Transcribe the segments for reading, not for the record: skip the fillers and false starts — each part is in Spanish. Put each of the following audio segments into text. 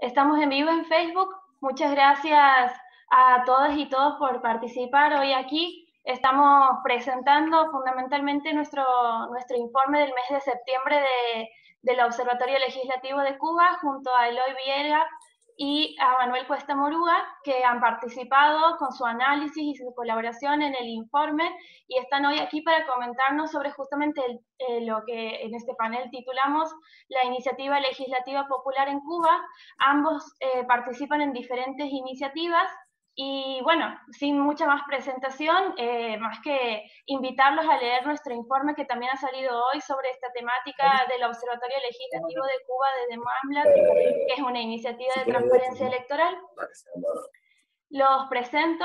Estamos en vivo en Facebook. Muchas gracias a todas y todos por participar hoy aquí. Estamos presentando fundamentalmente nuestro informe del mes de septiembre del Observatorio Legislativo de Cuba junto a Eloy Viera y a Manuel Cuesta Moruga, que han participado con su análisis y su colaboración en el informe y están hoy aquí para comentarnos sobre justamente lo que en este panel titulamos la Iniciativa Legislativa Popular en Cuba. Ambos participan en diferentes iniciativas y bueno, sin mucha más presentación, más que invitarlos a leer nuestro informe que también ha salido hoy sobre esta temática del Observatorio Legislativo de Cuba desde MAMLAT, que es una iniciativa de transparencia electoral. Los presento.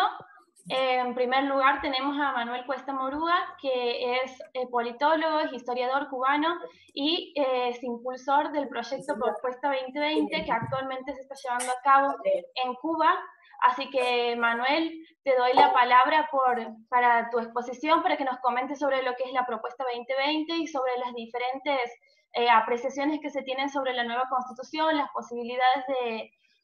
En primer lugar tenemos a Manuel Cuesta Moruga, que es politólogo, es historiador cubano y es impulsor del proyecto Propuesta 2020 que actualmente se está llevando a cabo en Cuba. Así que, Manuel, te doy la palabra para tu exposición, para que nos comentes sobre lo que es la Propuesta 2020 y sobre las diferentes apreciaciones que se tienen sobre la nueva Constitución, las posibilidades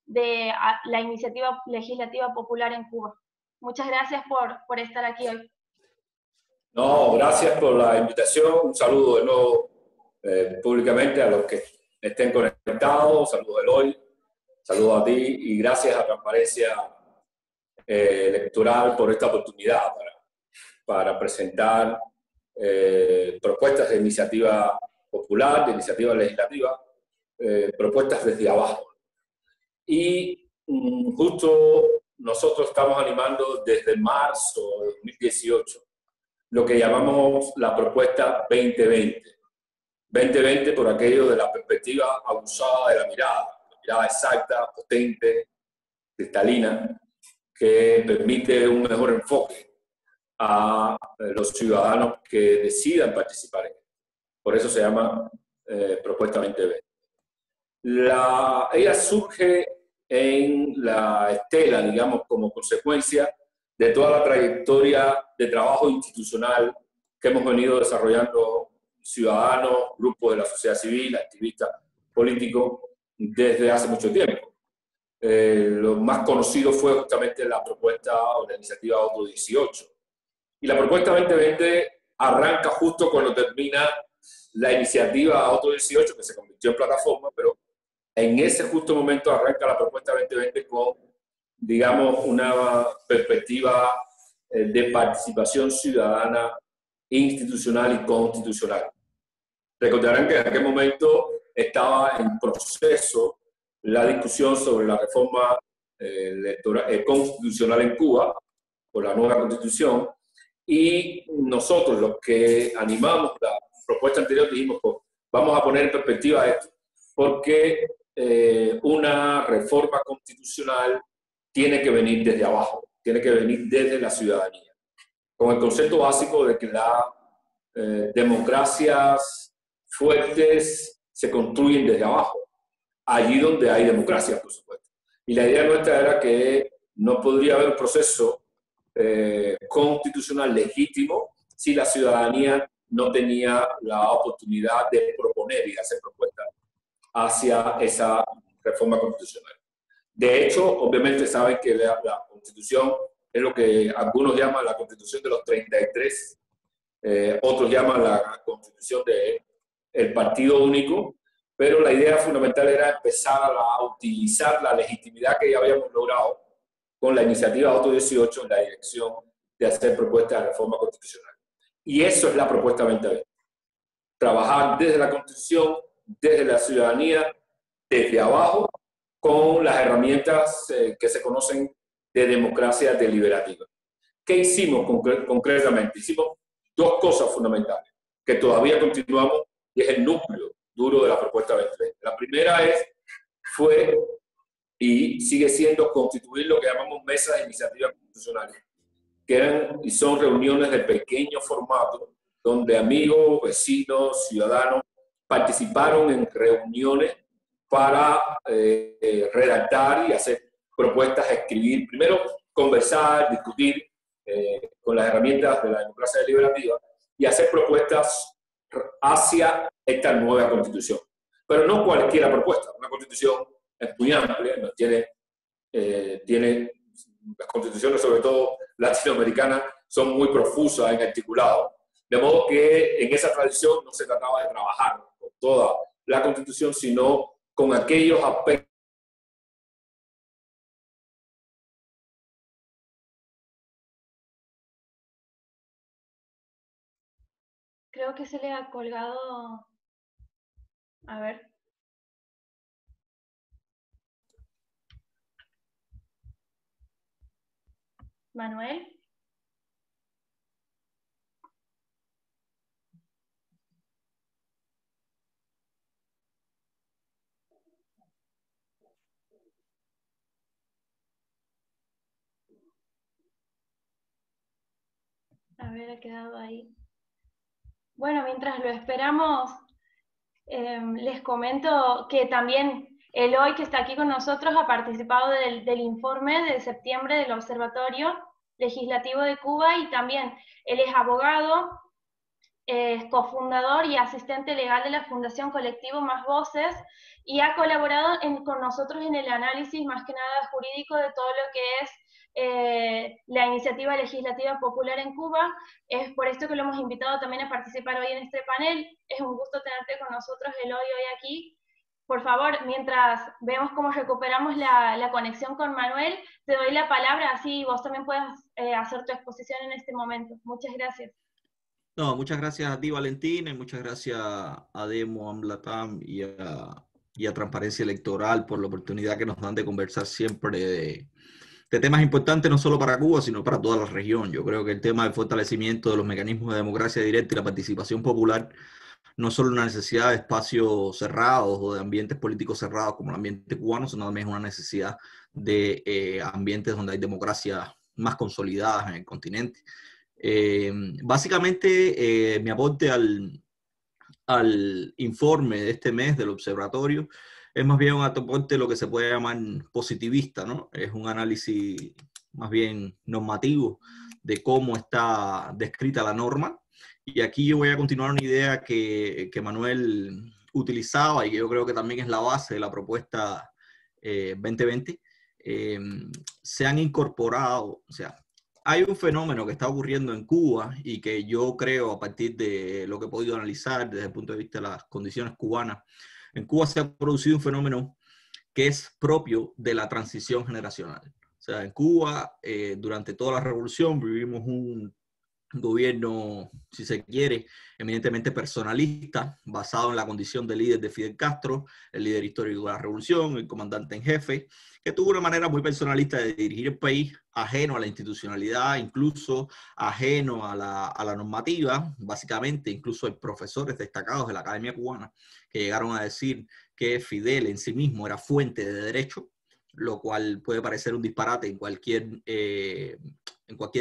de la iniciativa legislativa popular en Cuba. Muchas gracias por estar aquí hoy. No, gracias por la invitación. Un saludo de nuevo públicamente a los que estén conectados. Un saludo a Eloy, saludo a ti y gracias a Transparencia Electoral por esta oportunidad para presentar propuestas de iniciativa popular, de iniciativa legislativa, propuestas desde abajo. Y justo nosotros estamos animando desde marzo de 2018 lo que llamamos la Propuesta 2020. 2020 por aquello de la perspectiva abusada de la mirada exacta, potente, cristalina, que permite un mejor enfoque a los ciudadanos que decidan participar en él. Por eso se llama Propuesta 2020. Ella surge en la estela, digamos, como consecuencia de toda la trayectoria de trabajo institucional que hemos venido desarrollando ciudadanos, grupos de la sociedad civil, activistas políticos, desde hace mucho tiempo. Lo más conocido fue justamente la propuesta o la iniciativa Otro 18. Y la propuesta 2020 arranca justo cuando termina la iniciativa Otro 18, que se convirtió en plataforma, pero en ese justo momento arranca la propuesta 2020 con, digamos, una perspectiva de participación ciudadana, institucional y constitucional. Recordarán que en aquel momento estaba en proceso la discusión sobre la reforma constitucional en Cuba, por la nueva constitución, y nosotros, los que animamos la propuesta anterior, dijimos, pues, vamos a poner en perspectiva esto, porque una reforma constitucional tiene que venir desde abajo, tiene que venir desde la ciudadanía, con el concepto básico de que las democracias fuertes se construyen desde abajo, allí donde hay democracia, por supuesto. Y la idea nuestra era que no podría haber un proceso constitucional legítimo si la ciudadanía no tenía la oportunidad de proponer y de hacer propuestas hacia esa reforma constitucional. De hecho, obviamente saben que la Constitución es lo que algunos llaman la Constitución de los 33, otros llaman la Constitución del Partido Único, pero la idea fundamental era empezar a utilizar la legitimidad que ya habíamos logrado con la iniciativa Otro 18 en la dirección de hacer propuestas de reforma constitucional. Y eso es la propuesta 2020. Trabajar desde la Constitución, desde la ciudadanía, desde abajo, con las herramientas que se conocen de democracia deliberativa. ¿Qué hicimos concretamente? Hicimos dos cosas fundamentales, que todavía continuamos, y es el núcleo duro de la propuesta 2020. La primera fue y sigue siendo constituir lo que llamamos mesas de iniciativas constitucionales, que eran y son reuniones de pequeño formato, donde amigos, vecinos, ciudadanos participaron en reuniones para redactar y hacer propuestas, escribir, primero conversar, discutir con las herramientas de la democracia deliberativa y hacer propuestas hacia esta nueva constitución. Pero no cualquier propuesta, una constitución es muy amplia, ¿no? Tiene las constituciones, sobre todo latinoamericanas, son muy profusas en articulado. De modo que en esa tradición no se trataba de trabajar con toda la constitución, sino con aquellos aspectos. Creo que se le ha colgado. A ver. Manuel. A ver, ha quedado ahí. Bueno, mientras lo esperamos, les comento que también Eloy, que está aquí con nosotros, ha participado del informe de septiembre del Observatorio Legislativo de Cuba, y también él es abogado, es cofundador y asistente legal de la Fundación Colectivo Más Voces, y ha colaborado con nosotros en el análisis más que nada jurídico de todo lo que es la iniciativa legislativa popular en Cuba. Es por esto que lo hemos invitado también a participar hoy en este panel. Es un gusto tenerte con nosotros, Eloy, hoy aquí. Por favor, mientras vemos cómo recuperamos la conexión con Manuel, te doy la palabra, así vos también puedes hacer tu exposición en este momento. Muchas gracias. No, muchas gracias a ti, Valentina, y muchas gracias a Demo, a Amlatam y a Transparencia Electoral por la oportunidad que nos dan de conversar siempre de temas importantes, no solo para Cuba, sino para toda la región. Yo creo que el tema del fortalecimiento de los mecanismos de democracia directa y la participación popular no es solo una necesidad de espacios cerrados o de ambientes políticos cerrados como el ambiente cubano, sino también es una necesidad de ambientes donde hay democracias más consolidadas en el continente. Básicamente, mi aporte al informe de este mes del observatorio es más bien un aporte de lo que se puede llamar positivista, ¿no? Es un análisis más bien normativo de cómo está descrita la norma. Y aquí yo voy a continuar una idea que Manuel utilizaba y que yo creo que también es la base de la propuesta 2020. Se han incorporado, o sea, hay un fenómeno que está ocurriendo en Cuba y que yo creo, a partir de lo que he podido analizar desde el punto de vista de las condiciones cubanas, en Cuba se ha producido un fenómeno que es propio de la transición generacional. O sea, en Cuba, durante toda la revolución, vivimos un gobierno, si se quiere, eminentemente personalista, basado en la condición de líder de Fidel Castro, el líder histórico de la revolución, el comandante en jefe, que tuvo una manera muy personalista de dirigir el país, ajeno a la institucionalidad, incluso ajeno a la normativa. Básicamente, incluso hay profesores destacados de la Academia Cubana que llegaron a decir que Fidel en sí mismo era fuente de derecho, lo cual puede parecer un disparate en cualquier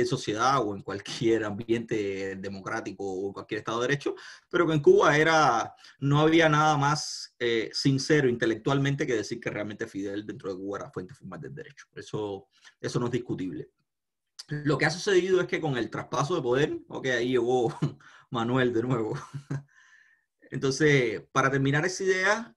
sociedad o en cualquier ambiente democrático o en cualquier Estado de Derecho, pero que en Cuba no había nada más sincero intelectualmente que decir que realmente Fidel dentro de Cuba era fuente formal del derecho. Eso no es discutible. Lo que ha sucedido es que con el traspaso de poder, ahí llegó Manuel de nuevo. Entonces, para terminar esa idea,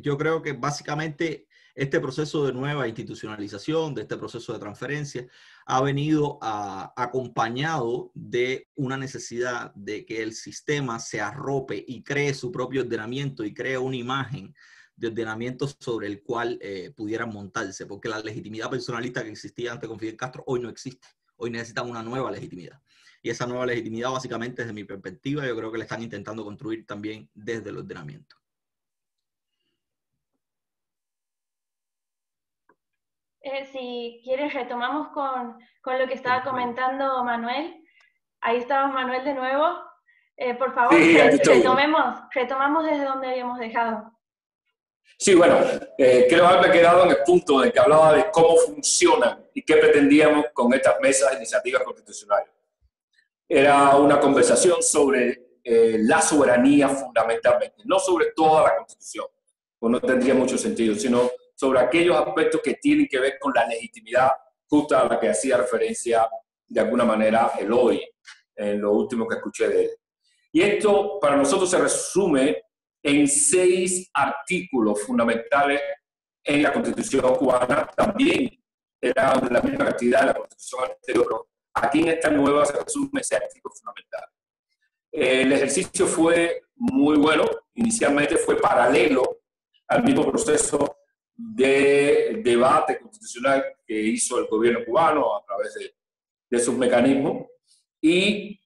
yo creo que básicamente este proceso de nueva institucionalización, de este proceso de transferencia, ha venido acompañado de una necesidad de que el sistema se arrope y cree su propio ordenamiento y cree una imagen de ordenamiento sobre el cual pudieran montarse, porque la legitimidad personalista que existía antes con Fidel Castro hoy no existe. Hoy necesitan una nueva legitimidad. Y esa nueva legitimidad, básicamente, desde mi perspectiva, yo creo que la están intentando construir también desde el ordenamiento. Si quieres, retomamos con lo que estaba comentando Manuel. Ahí estaba Manuel de nuevo. Por favor, sí, retomamos desde donde habíamos dejado. Sí, bueno, creo haberme quedado en el punto en el que hablaba de cómo funcionan y qué pretendíamos con estas mesas de iniciativas constitucionales. Era una conversación sobre la soberanía fundamentalmente, no sobre toda la Constitución, pues no tendría mucho sentido, sino sobre aquellos aspectos que tienen que ver con la legitimidad justa a la que hacía referencia de alguna manera Eloy en lo último que escuché de él. Y esto para nosotros se resume en 6 artículos fundamentales en la Constitución cubana también era la misma cantidad de la Constitución anterior, pero aquí en esta nueva se resume ese artículo fundamental. El ejercicio fue muy bueno, inicialmente fue paralelo al mismo proceso de debate constitucional que hizo el gobierno cubano a través de sus mecanismos, y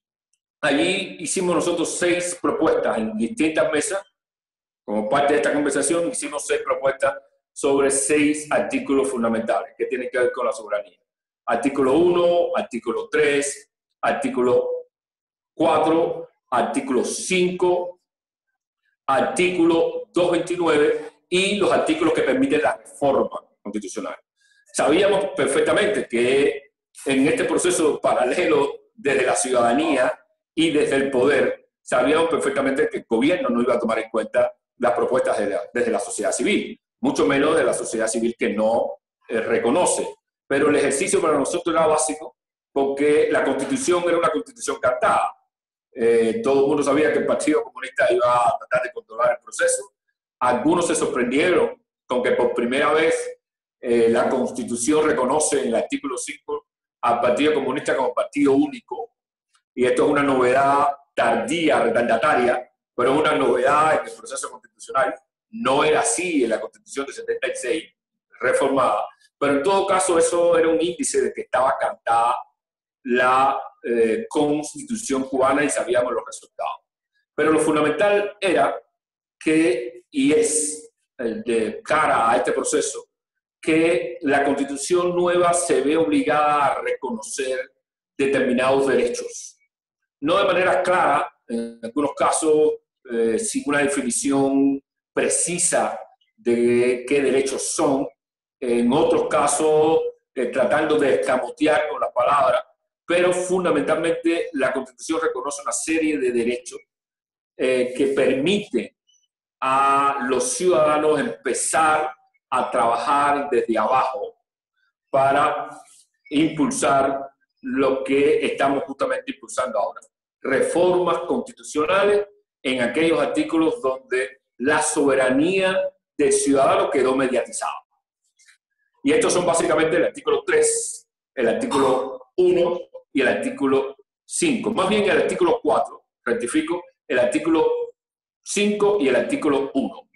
allí hicimos nosotros 6 propuestas en distintas mesas. Como parte de esta conversación hicimos 6 propuestas sobre 6 artículos fundamentales que tienen que ver con la soberanía. Artículo 1, artículo 3, artículo 4, artículo 5, artículo 229 y los artículos que permiten la reforma constitucional. Sabíamos perfectamente que en este proceso paralelo desde la ciudadanía y desde el poder, sabíamos perfectamente que el gobierno no iba a tomar en cuenta las propuestas desde la sociedad civil, mucho menos de la sociedad civil que no reconoce. Pero el ejercicio para nosotros era básico porque la Constitución era una Constitución cantada. Todo el mundo sabía que el Partido Comunista iba a tratar de controlar el proceso. Algunos se sorprendieron con que por primera vez la Constitución reconoce en el artículo 5 al Partido Comunista como partido único. Y esto es una novedad tardía, retardataria, pero es una novedad en el proceso constitucional. No era así en la Constitución de 76, reformada. Pero en todo caso eso era un índice de que estaba cantada la Constitución cubana y sabíamos los resultados. Pero lo fundamental era que, y es de cara a este proceso, que la Constitución nueva se ve obligada a reconocer determinados derechos. No de manera clara, en algunos casos sin una definición precisa de qué derechos son, en otros casos tratando de escamotear con las palabras, pero fundamentalmente la Constitución reconoce una serie de derechos que permiten a los ciudadanos empezar a trabajar desde abajo para impulsar lo que estamos justamente impulsando ahora. Reformas constitucionales en aquellos artículos donde la soberanía del ciudadano quedó mediatizada. Y estos son básicamente el artículo 3, el artículo 1 y el artículo 5. Más bien el artículo 4, rectifico, el artículo 5 y el artículo 1.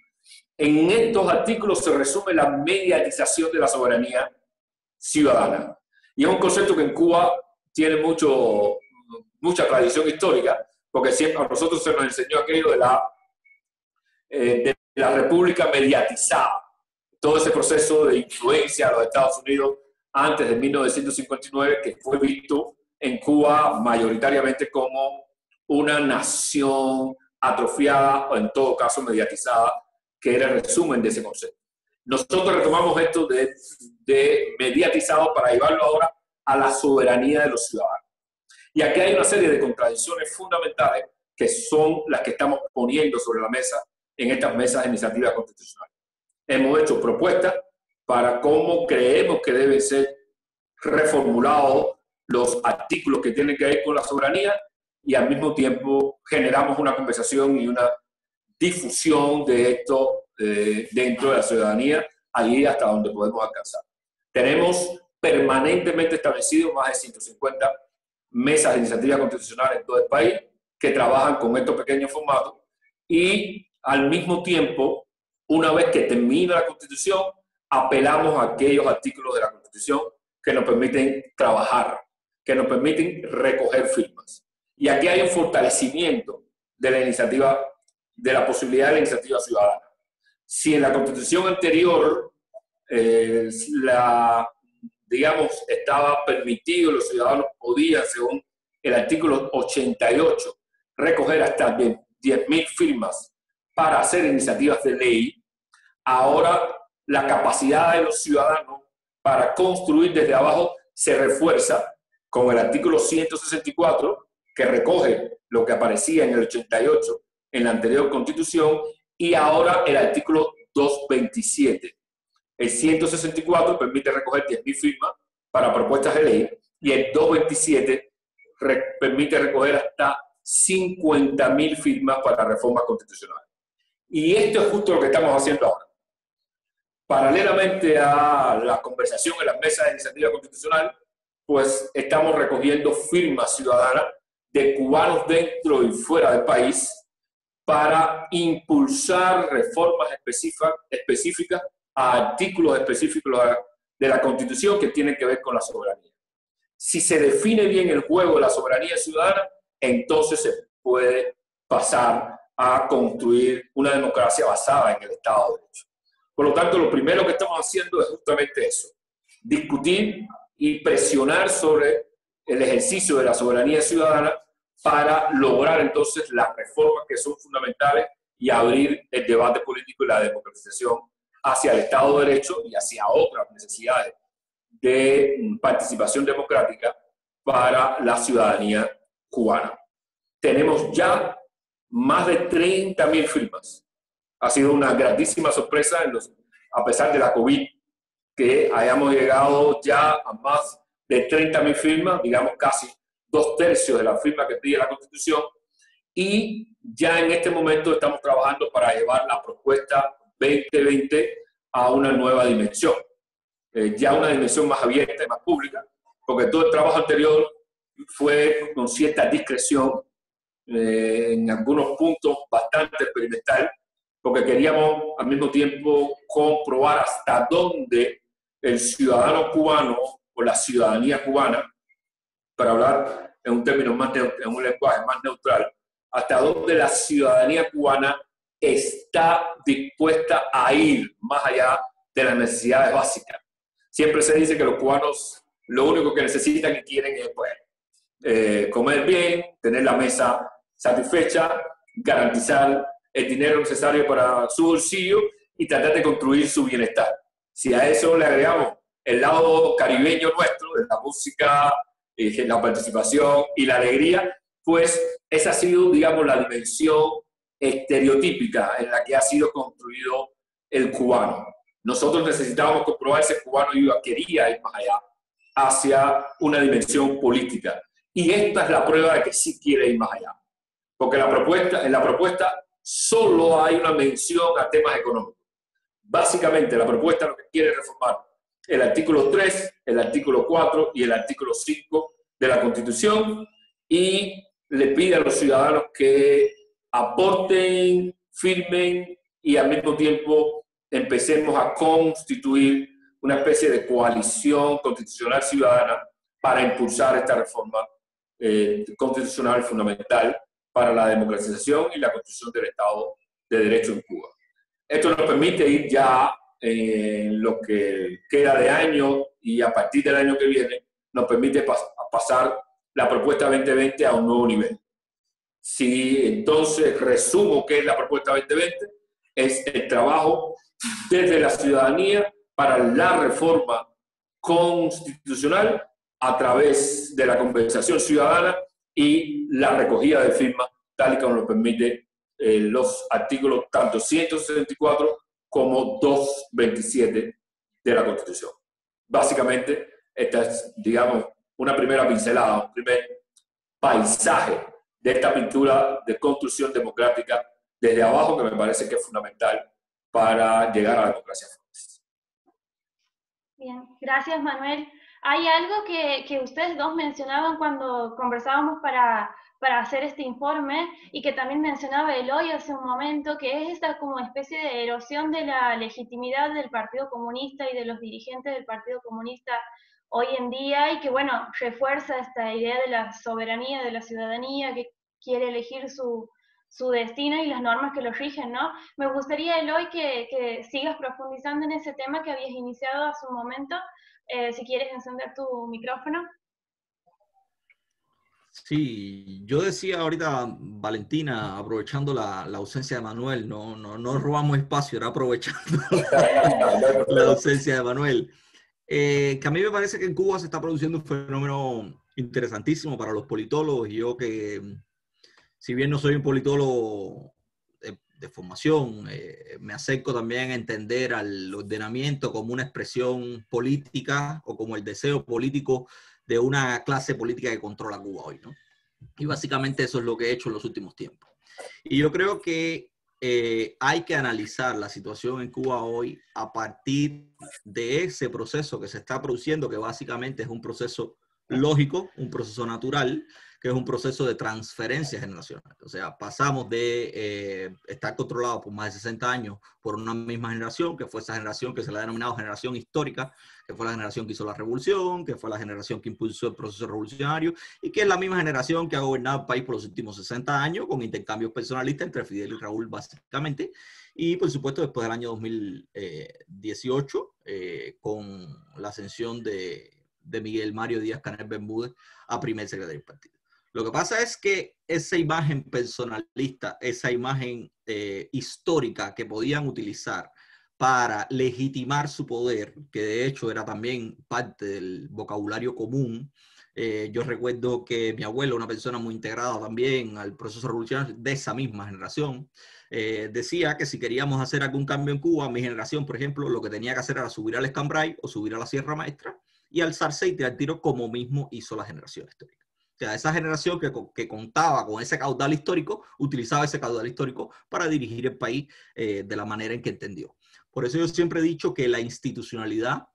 En estos artículos se resume la mediatización de la soberanía ciudadana. Y es un concepto que en Cuba tiene mucha tradición histórica, porque siempre a nosotros se nos enseñó aquello de la república mediatizada. Todo ese proceso de influencia a los Estados Unidos antes de 1959, que fue visto en Cuba mayoritariamente como una nación atrofiada o en todo caso mediatizada, que era el resumen de ese concepto. Nosotros retomamos esto de mediatizado para llevarlo ahora a la soberanía de los ciudadanos. Y aquí hay una serie de contradicciones fundamentales que son las que estamos poniendo sobre la mesa en estas mesas de iniciativa constitucional. Hemos hecho propuestas para cómo creemos que deben ser reformulados los artículos que tienen que ver con la soberanía y al mismo tiempo generamos una conversación y una difusión de esto dentro de la ciudadanía, allí hasta donde podemos alcanzar. Tenemos permanentemente establecido más de 150 mesas de iniciativa constitucional en todo el país que trabajan con estos pequeños formatos y al mismo tiempo, una vez que termina la Constitución, apelamos a aquellos artículos de la Constitución que nos permiten trabajar, que nos permiten recoger firmas. Y aquí hay un fortalecimiento de la iniciativa, de la posibilidad de la iniciativa ciudadana. Si en la Constitución anterior, digamos, estaba permitido, los ciudadanos podían, según el artículo 88, recoger hasta 10.000 firmas para hacer iniciativas de ley, ahora la capacidad de los ciudadanos para construir desde abajo se refuerza con el artículo 164, que recoge lo que aparecía en el 88 en la anterior Constitución, y ahora el artículo 227. El 164 permite recoger 10.000 firmas para propuestas de ley y el 227 permite recoger hasta 50.000 firmas para reformas constitucionales. Y esto es justo lo que estamos haciendo ahora. Paralelamente a la conversación en las mesas de iniciativa constitucional, pues estamos recogiendo firmas ciudadanas de cubanos dentro y fuera del país para impulsar reformas específicas a artículos específicos de la Constitución que tienen que ver con la soberanía. Si se define bien el juego de la soberanía ciudadana, entonces se puede pasar a construir una democracia basada en el Estado de Derecho. Por lo tanto, lo primero que estamos haciendo es justamente eso, discutir y presionar sobre el ejercicio de la soberanía ciudadana para lograr entonces las reformas que son fundamentales y abrir el debate político y la democratización hacia el Estado de Derecho y hacia otras necesidades de participación democrática para la ciudadanía cubana. Tenemos ya más de 30.000 firmas. Ha sido una grandísima sorpresa, a pesar de la COVID, que hayamos llegado ya a más de 30.000 firmas, digamos casi 2/3 de la firma que pide la Constitución, y ya en este momento estamos trabajando para llevar la propuesta 2020 a una nueva dimensión, ya una dimensión más abierta y más pública, porque todo el trabajo anterior fue con cierta discreción, en algunos puntos bastante experimental, porque queríamos al mismo tiempo comprobar hasta dónde el ciudadano cubano o la ciudadanía cubana, para hablar en un término en un lenguaje más neutral, hasta dónde la ciudadanía cubana está dispuesta a ir más allá de las necesidades básicas. Siempre se dice que los cubanos lo único que necesitan y quieren es comer bien, tener la mesa satisfecha, garantizar el dinero necesario para su bolsillo y tratar de construir su bienestar. Si a eso le agregamos el lado caribeño nuestro, de la música, la participación y la alegría, pues esa ha sido, digamos, la dimensión estereotípica en la que ha sido construido el cubano. Nosotros necesitábamos comprobar si el cubano quería ir más allá, hacia una dimensión política. Y esta es la prueba de que sí quiere ir más allá. Porque en la propuesta solo hay una mención a temas económicos. Básicamente, la propuesta lo que quiere es reformar el artículo 3, el artículo 4 y el artículo 5 de la Constitución y le pide a los ciudadanos que aporten, firmen y al mismo tiempo empecemos a constituir una especie de coalición constitucional ciudadana para impulsar esta reforma constitucional fundamental para la democratización y la construcción del Estado de Derecho en Cuba. Esto nos permite ir ya en lo que queda de año y a partir del año que viene nos permite pasar la propuesta 2020 a un nuevo nivel. Si entonces resumo qué es la propuesta 2020, es el trabajo desde la ciudadanía para la reforma constitucional a través de la conversación ciudadana y la recogida de firmas, tal y como lo permite los artículos tanto 164 como 227 de la Constitución. Básicamente, esta es, digamos, una primera pincelada, un primer paisaje de esta pintura de construcción democrática desde abajo, que me parece que es fundamental para llegar a la democracia. Bien, gracias Manuel. Hay algo que ustedes dos mencionaban cuando conversábamos para hacer este informe y que también mencionaba Eloy hace un momento, que es esta como especie de erosión de la legitimidad del Partido Comunista y de los dirigentes del Partido Comunista hoy en día y que, bueno, refuerza esta idea de la soberanía de la ciudadanía que quiere elegir su destino y las normas que lo rigen, ¿no? Me gustaría, Eloy, que sigas profundizando en ese tema que habías iniciado hace un momento. Si quieres encender tu micrófono. Sí, yo decía ahorita, Valentina, aprovechando la ausencia de Manuel, no robamos espacio, era aprovechando la ausencia de Manuel. Que a mí me parece que en Cuba se está produciendo un fenómeno interesantísimo para los politólogos y yo que, si bien no soy un politólogo de formación, me acerco también a entender al ordenamiento como una expresión política o como el deseo político de una clase política que controla Cuba hoy, ¿no? Y básicamente eso es lo que he hecho en los últimos tiempos. Y yo creo que hay que analizar la situación en Cuba hoy a partir de ese proceso que se está produciendo, que básicamente es un proceso lógico, un proceso natural, que es un proceso de transferencia generacional. O sea, pasamos de estar controlado por más de 60 años por una misma generación, que fue esa generación que se le ha denominado generación histórica, que fue la generación que hizo la revolución, que fue la generación que impulsó el proceso revolucionario, y que es la misma generación que ha gobernado el país por los últimos 60 años, con intercambios personalistas entre Fidel y Raúl, básicamente. Y, por supuesto, después del año 2018, con la ascensión de Miguel Mario Díaz-Canel Bermúdez a primer secretario del partido. Lo que pasa es que esa imagen personalista, esa imagen histórica que podían utilizar para legitimar su poder, que de hecho era también parte del vocabulario común. Yo recuerdo que mi abuelo, una persona muy integrada también al proceso revolucionario de esa misma generación, decía que si queríamos hacer algún cambio en Cuba, mi generación, por ejemplo, lo que tenía que hacer era subir al Escambray o subir a la Sierra Maestra y alzarse y tirar tiro como mismo hizo la generación histórica. O sea, esa generación que contaba con ese caudal histórico, utilizaba ese caudal histórico para dirigir el país de la manera en que entendió. Por eso yo siempre he dicho que la institucionalidad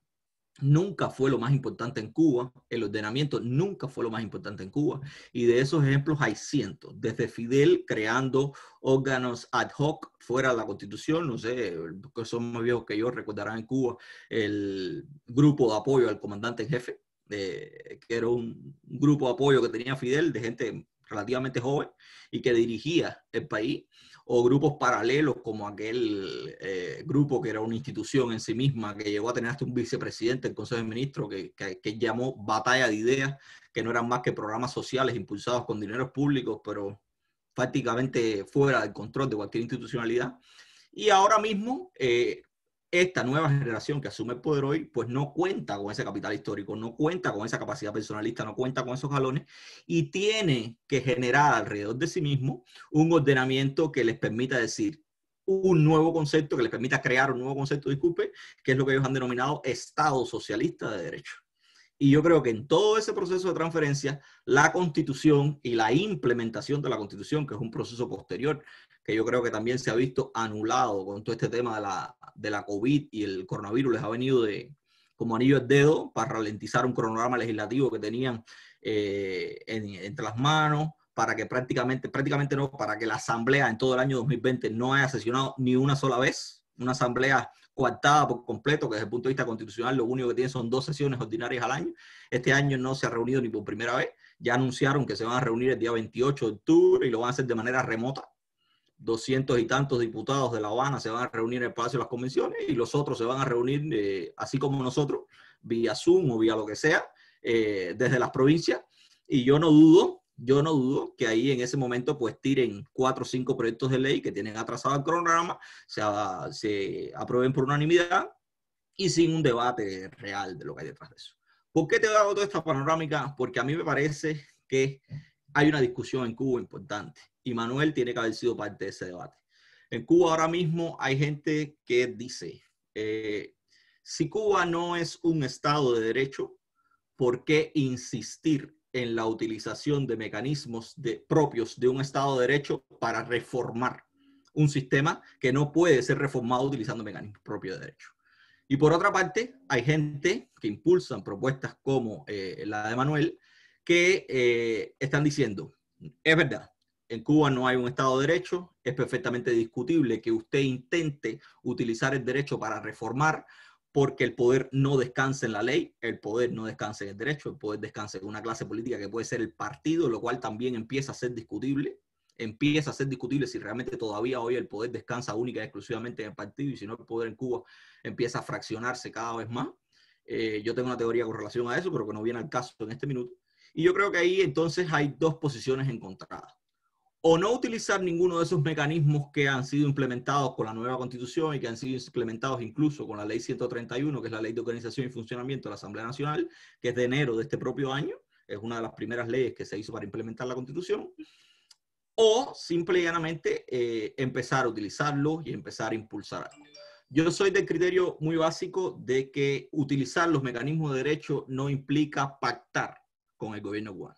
nunca fue lo más importante en Cuba, el ordenamiento nunca fue lo más importante en Cuba, y de esos ejemplos hay cientos, desde Fidel creando órganos ad hoc fuera de la Constitución, no sé, que son más viejos que yo, recordarán en Cuba el grupo de apoyo al comandante en jefe, que era un grupo de apoyo que tenía Fidel, de gente relativamente joven y que dirigía el país, o grupos paralelos como aquel grupo que era una institución en sí misma, que llegó a tener hasta un vicepresidente del Consejo de Ministros, que llamó Batalla de Ideas, que no eran más que programas sociales impulsados con dineros públicos, pero prácticamente fuera del control de cualquier institucionalidad. Y ahora mismo, esta nueva generación que asume el poder hoy, pues no cuenta con ese capital histórico, no cuenta con esa capacidad personalista, no cuenta con esos galones y tiene que generar alrededor de sí mismo un ordenamiento que les permita decir un nuevo concepto, que les permita crear un nuevo concepto, disculpe, que es lo que ellos han denominado Estado Socialista de Derecho. Y yo creo que en todo ese proceso de transferencia, la Constitución y la implementación de la Constitución, que es un proceso posterior, que yo creo que también se ha visto anulado con todo este tema de la COVID y el coronavirus, les ha venido como anillo al dedo para ralentizar un cronograma legislativo que tenían entre las manos, para que prácticamente no, para que la Asamblea en todo el año 2020 no haya sesionado ni una sola vez, una Asamblea coartada por completo, que desde el punto de vista constitucional lo único que tiene son 2 sesiones ordinarias al año. Este año no se ha reunido ni por primera vez, ya anunciaron que se van a reunir el día 28 de octubre y lo van a hacer de manera remota. 200 y tantos diputados de La Habana se van a reunir en el Palacio de las Convenciones y los otros se van a reunir, así como nosotros, vía Zoom o vía lo que sea, desde las provincias. Y yo no dudo que ahí en ese momento pues tiren 4 o 5 proyectos de ley que tienen atrasado el cronograma, se aprueben por unanimidad y sin un debate real de lo que hay detrás de eso. ¿Por qué te hago toda esta panorámica? Porque a mí me parece que hay una discusión en Cuba importante y Manuel tiene que haber sido parte de ese debate. En Cuba ahora mismo hay gente que dice, si Cuba no es un Estado de Derecho, ¿por qué insistir en la utilización de mecanismos propios de un Estado de Derecho para reformar un sistema que no puede ser reformado utilizando mecanismos propios de derecho? Y por otra parte, hay gente que impulsan propuestas como la de Manuel, que están diciendo, es verdad, en Cuba no hay un Estado de Derecho, es perfectamente discutible que usted intente utilizar el derecho para reformar, porque el poder no descansa en la ley, el poder no descansa en el derecho, el poder descansa en una clase política que puede ser el partido, lo cual también empieza a ser discutible si realmente todavía hoy el poder descansa única y exclusivamente en el partido y si no el poder en Cuba empieza a fraccionarse cada vez más. Yo tengo una teoría con relación a eso, pero que no viene al caso en este minuto. Y yo creo que ahí entonces hay 2 posiciones encontradas. O no utilizar ninguno de esos mecanismos que han sido implementados con la nueva Constitución y que han sido implementados incluso con la Ley 131, que es la Ley de Organización y Funcionamiento de la Asamblea Nacional, que es de enero de este propio año, es una de las primeras leyes que se hizo para implementar la Constitución, o simple y llanamente empezar a utilizarlo y empezar a impulsar algo. Yo soy del criterio muy básico de que utilizar los mecanismos de derecho no implica pactar con el gobierno cubano.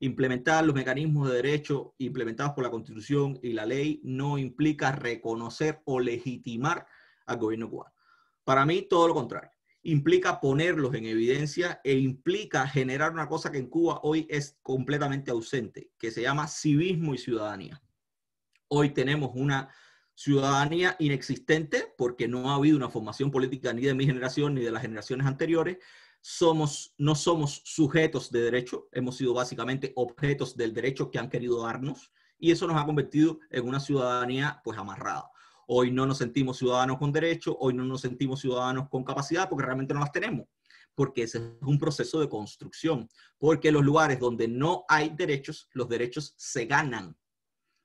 Implementar los mecanismos de derecho implementados por la Constitución y la ley no implica reconocer o legitimar al gobierno cubano. Para mí, todo lo contrario. Implica ponerlos en evidencia e implica generar una cosa que en Cuba hoy es completamente ausente, que se llama civismo y ciudadanía. Hoy tenemos una ciudadanía inexistente porque no ha habido una formación política ni de mi generación ni de las generaciones anteriores. No somos sujetos de derecho, hemos sido básicamente objetos del derecho que han querido darnos, y eso nos ha convertido en una ciudadanía pues amarrada. Hoy no nos sentimos ciudadanos con derecho, hoy no nos sentimos ciudadanos con capacidad porque realmente no las tenemos, porque ese es un proceso de construcción, porque los lugares donde no hay derechos, los derechos se ganan.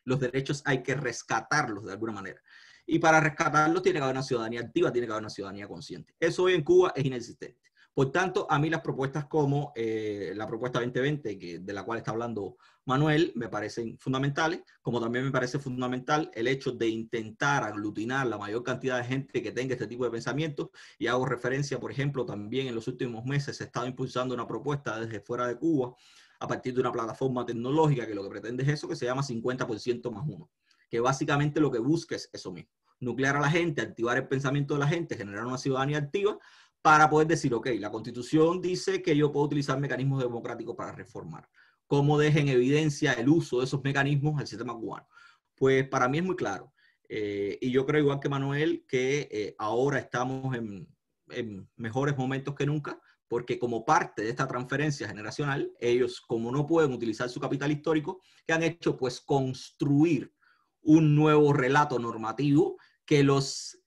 Los derechos hay que rescatarlos de alguna manera. Y para rescatarlos tiene que haber una ciudadanía activa, tiene que haber una ciudadanía consciente. Eso hoy en Cuba es inexistente. Por tanto, a mí las propuestas como la propuesta 2020, de la cual está hablando Manuel, me parecen fundamentales, como también me parece fundamental el hecho de intentar aglutinar la mayor cantidad de gente que tenga este tipo de pensamientos. Y hago referencia, por ejemplo, también en los últimos meses se ha estado impulsando una propuesta desde fuera de Cuba a partir de una plataforma tecnológica que lo que pretende es eso, que se llama 50% más 1, que básicamente lo que busca es eso mismo, nuclear a la gente, activar el pensamiento de la gente, generar una ciudadanía activa, para poder decir, ok, la Constitución dice que yo puedo utilizar mecanismos democráticos para reformar. ¿Cómo deja en evidencia el uso de esos mecanismos al sistema cubano? Pues para mí es muy claro. Y yo creo, igual que Manuel, que ahora estamos en mejores momentos que nunca, porque como parte de esta transferencia generacional, ellos, como no pueden utilizar su capital histórico, ¿qué han hecho? Pues construir un nuevo relato normativo que los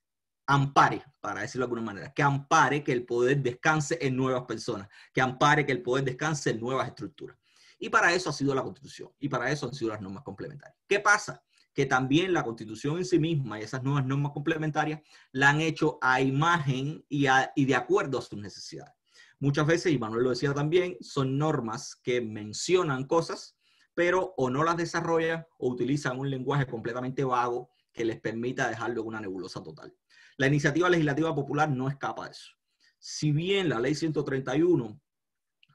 ampare, para decirlo de alguna manera, que ampare que el poder descanse en nuevas personas, que ampare que el poder descanse en nuevas estructuras. Y para eso ha sido la Constitución, y para eso han sido las normas complementarias. ¿Qué pasa? Que también la Constitución en sí misma y esas nuevas normas complementarias la han hecho a imagen y de acuerdo a sus necesidades. Muchas veces, y Manuel lo decía también, son normas que mencionan cosas, pero o no las desarrollan o utilizan un lenguaje completamente vago que les permita dejarlo en una nebulosa total. La iniciativa legislativa popular no escapa de eso. Si bien la ley 131,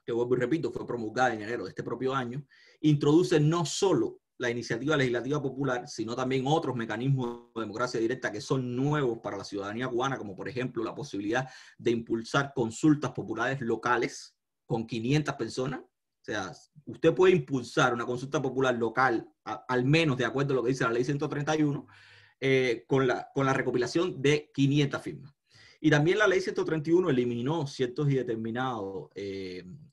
que vuelvo y repito, fue promulgada en enero de este propio año, introduce no solo la iniciativa legislativa popular, sino también otros mecanismos de democracia directa que son nuevos para la ciudadanía cubana, como por ejemplo la posibilidad de impulsar consultas populares locales con 500 personas. O sea, usted puede impulsar una consulta popular local, al menos de acuerdo a lo que dice la ley 131, con la recopilación de 500 firmas. Y también la ley 131 eliminó ciertos y determinados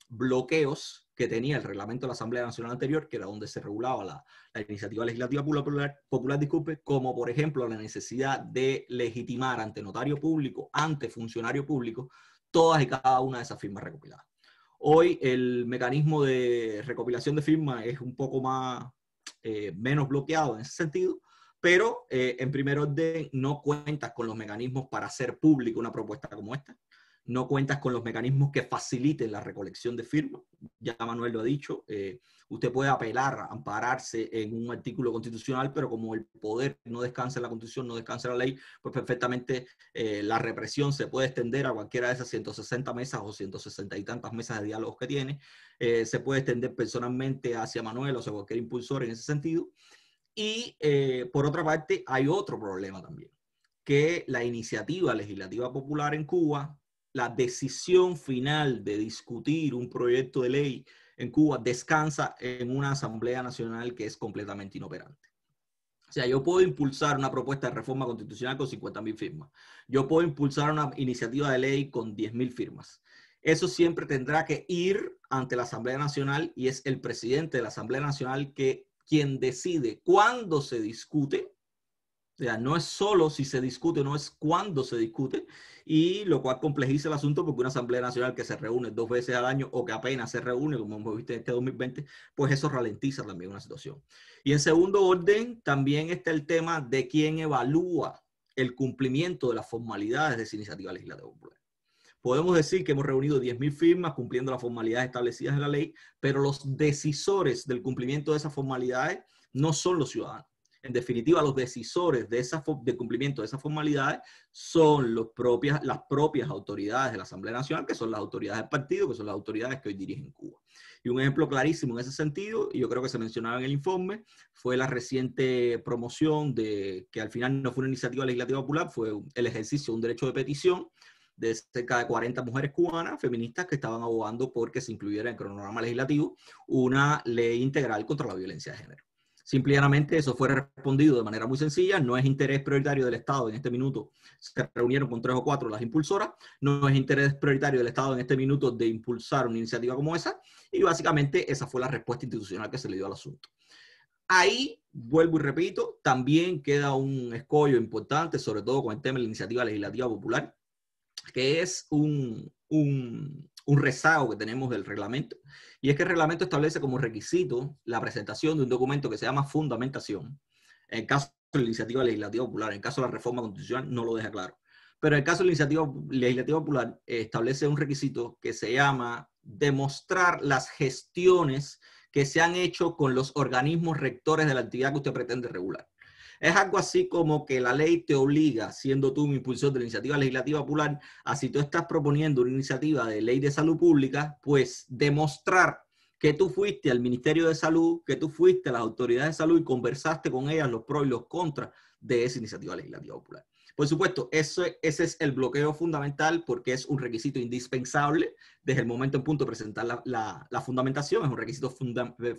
bloqueos que tenía el reglamento de la Asamblea Nacional anterior, que era donde se regulaba la iniciativa legislativa popular, disculpe, como por ejemplo la necesidad de legitimar ante notario público, ante funcionario público, todas y cada una de esas firmas recopiladas. Hoy el mecanismo de recopilación de firmas es un poco más, menos bloqueado en ese sentido, pero en primer orden no cuentas con los mecanismos para hacer pública una propuesta como esta, no cuentas con los mecanismos que faciliten la recolección de firmas. Ya Manuel lo ha dicho, usted puede apelar, ampararse en un artículo constitucional, pero como el poder no descansa en la Constitución, no descansa en la ley, pues perfectamente la represión se puede extender a cualquiera de esas 160 mesas o 160 y tantas mesas de diálogos que tiene, se puede extender personalmente hacia Manuel o hacia cualquier impulsor en ese sentido. Y por otra parte, hay otro problema también, que la iniciativa legislativa popular en Cuba, la decisión final de discutir un proyecto de ley en Cuba descansa en una Asamblea Nacional que es completamente inoperante. O sea, yo puedo impulsar una propuesta de reforma constitucional con 50.000 firmas. Yo puedo impulsar una iniciativa de ley con 10.000 firmas. Eso siempre tendrá que ir ante la Asamblea Nacional y es el presidente de la Asamblea Nacional quien decide cuándo se discute. O sea, no es solo si se discute, no es cuándo se discute, y lo cual complejiza el asunto porque una Asamblea Nacional que se reúne 2 veces al año o que apenas se reúne, como hemos visto en este 2020, pues eso ralentiza también una situación. Y en segundo orden, también está el tema de quién evalúa el cumplimiento de las formalidades de esa iniciativa legislativa popular. Podemos decir que hemos reunido 10.000 firmas cumpliendo las formalidades establecidas en la ley, pero los decisores del cumplimiento de esas formalidades no son los ciudadanos. En definitiva, los decisores de cumplimiento de esas formalidades son las propias autoridades de la Asamblea Nacional, que son las autoridades del partido, que son las autoridades que hoy dirigen Cuba. Y un ejemplo clarísimo en ese sentido, y yo creo que se mencionaba en el informe, fue la reciente promoción de, que al final no fue una iniciativa legislativa popular, fue el ejercicio de un derecho de petición de cerca de 40 mujeres cubanas feministas que estaban abogando porque se incluyera en el cronograma legislativo una ley integral contra la violencia de género. Simplemente eso fue respondido de manera muy sencilla, no es interés prioritario del Estado en este minuto, se reunieron con 3 o 4 las impulsoras, no es interés prioritario del Estado en este minuto de impulsar una iniciativa como esa, y básicamente esa fue la respuesta institucional que se le dio al asunto. Ahí, vuelvo y repito, también queda un escollo importante, sobre todo con el tema de la iniciativa legislativa popular, que es un rezago que tenemos del reglamento, y es que el reglamento establece como requisito la presentación de un documento que se llama fundamentación. En el caso de la iniciativa legislativa popular, en el caso de la reforma constitucional no lo deja claro, pero en el caso de la iniciativa legislativa popular establece un requisito que se llama demostrar las gestiones que se han hecho con los organismos rectores de la actividad que usted pretende regular. Es algo así como que la ley te obliga, siendo tú un impulsor de la iniciativa legislativa popular, a si tú estás proponiendo una iniciativa de ley de salud pública, pues demostrar que tú fuiste al Ministerio de Salud, que tú fuiste a las autoridades de salud y conversaste con ellas los pros y los contras de esa iniciativa legislativa popular. Por supuesto, ese es el bloqueo fundamental porque es un requisito indispensable desde el momento en punto de presentar la fundamentación, es un requisito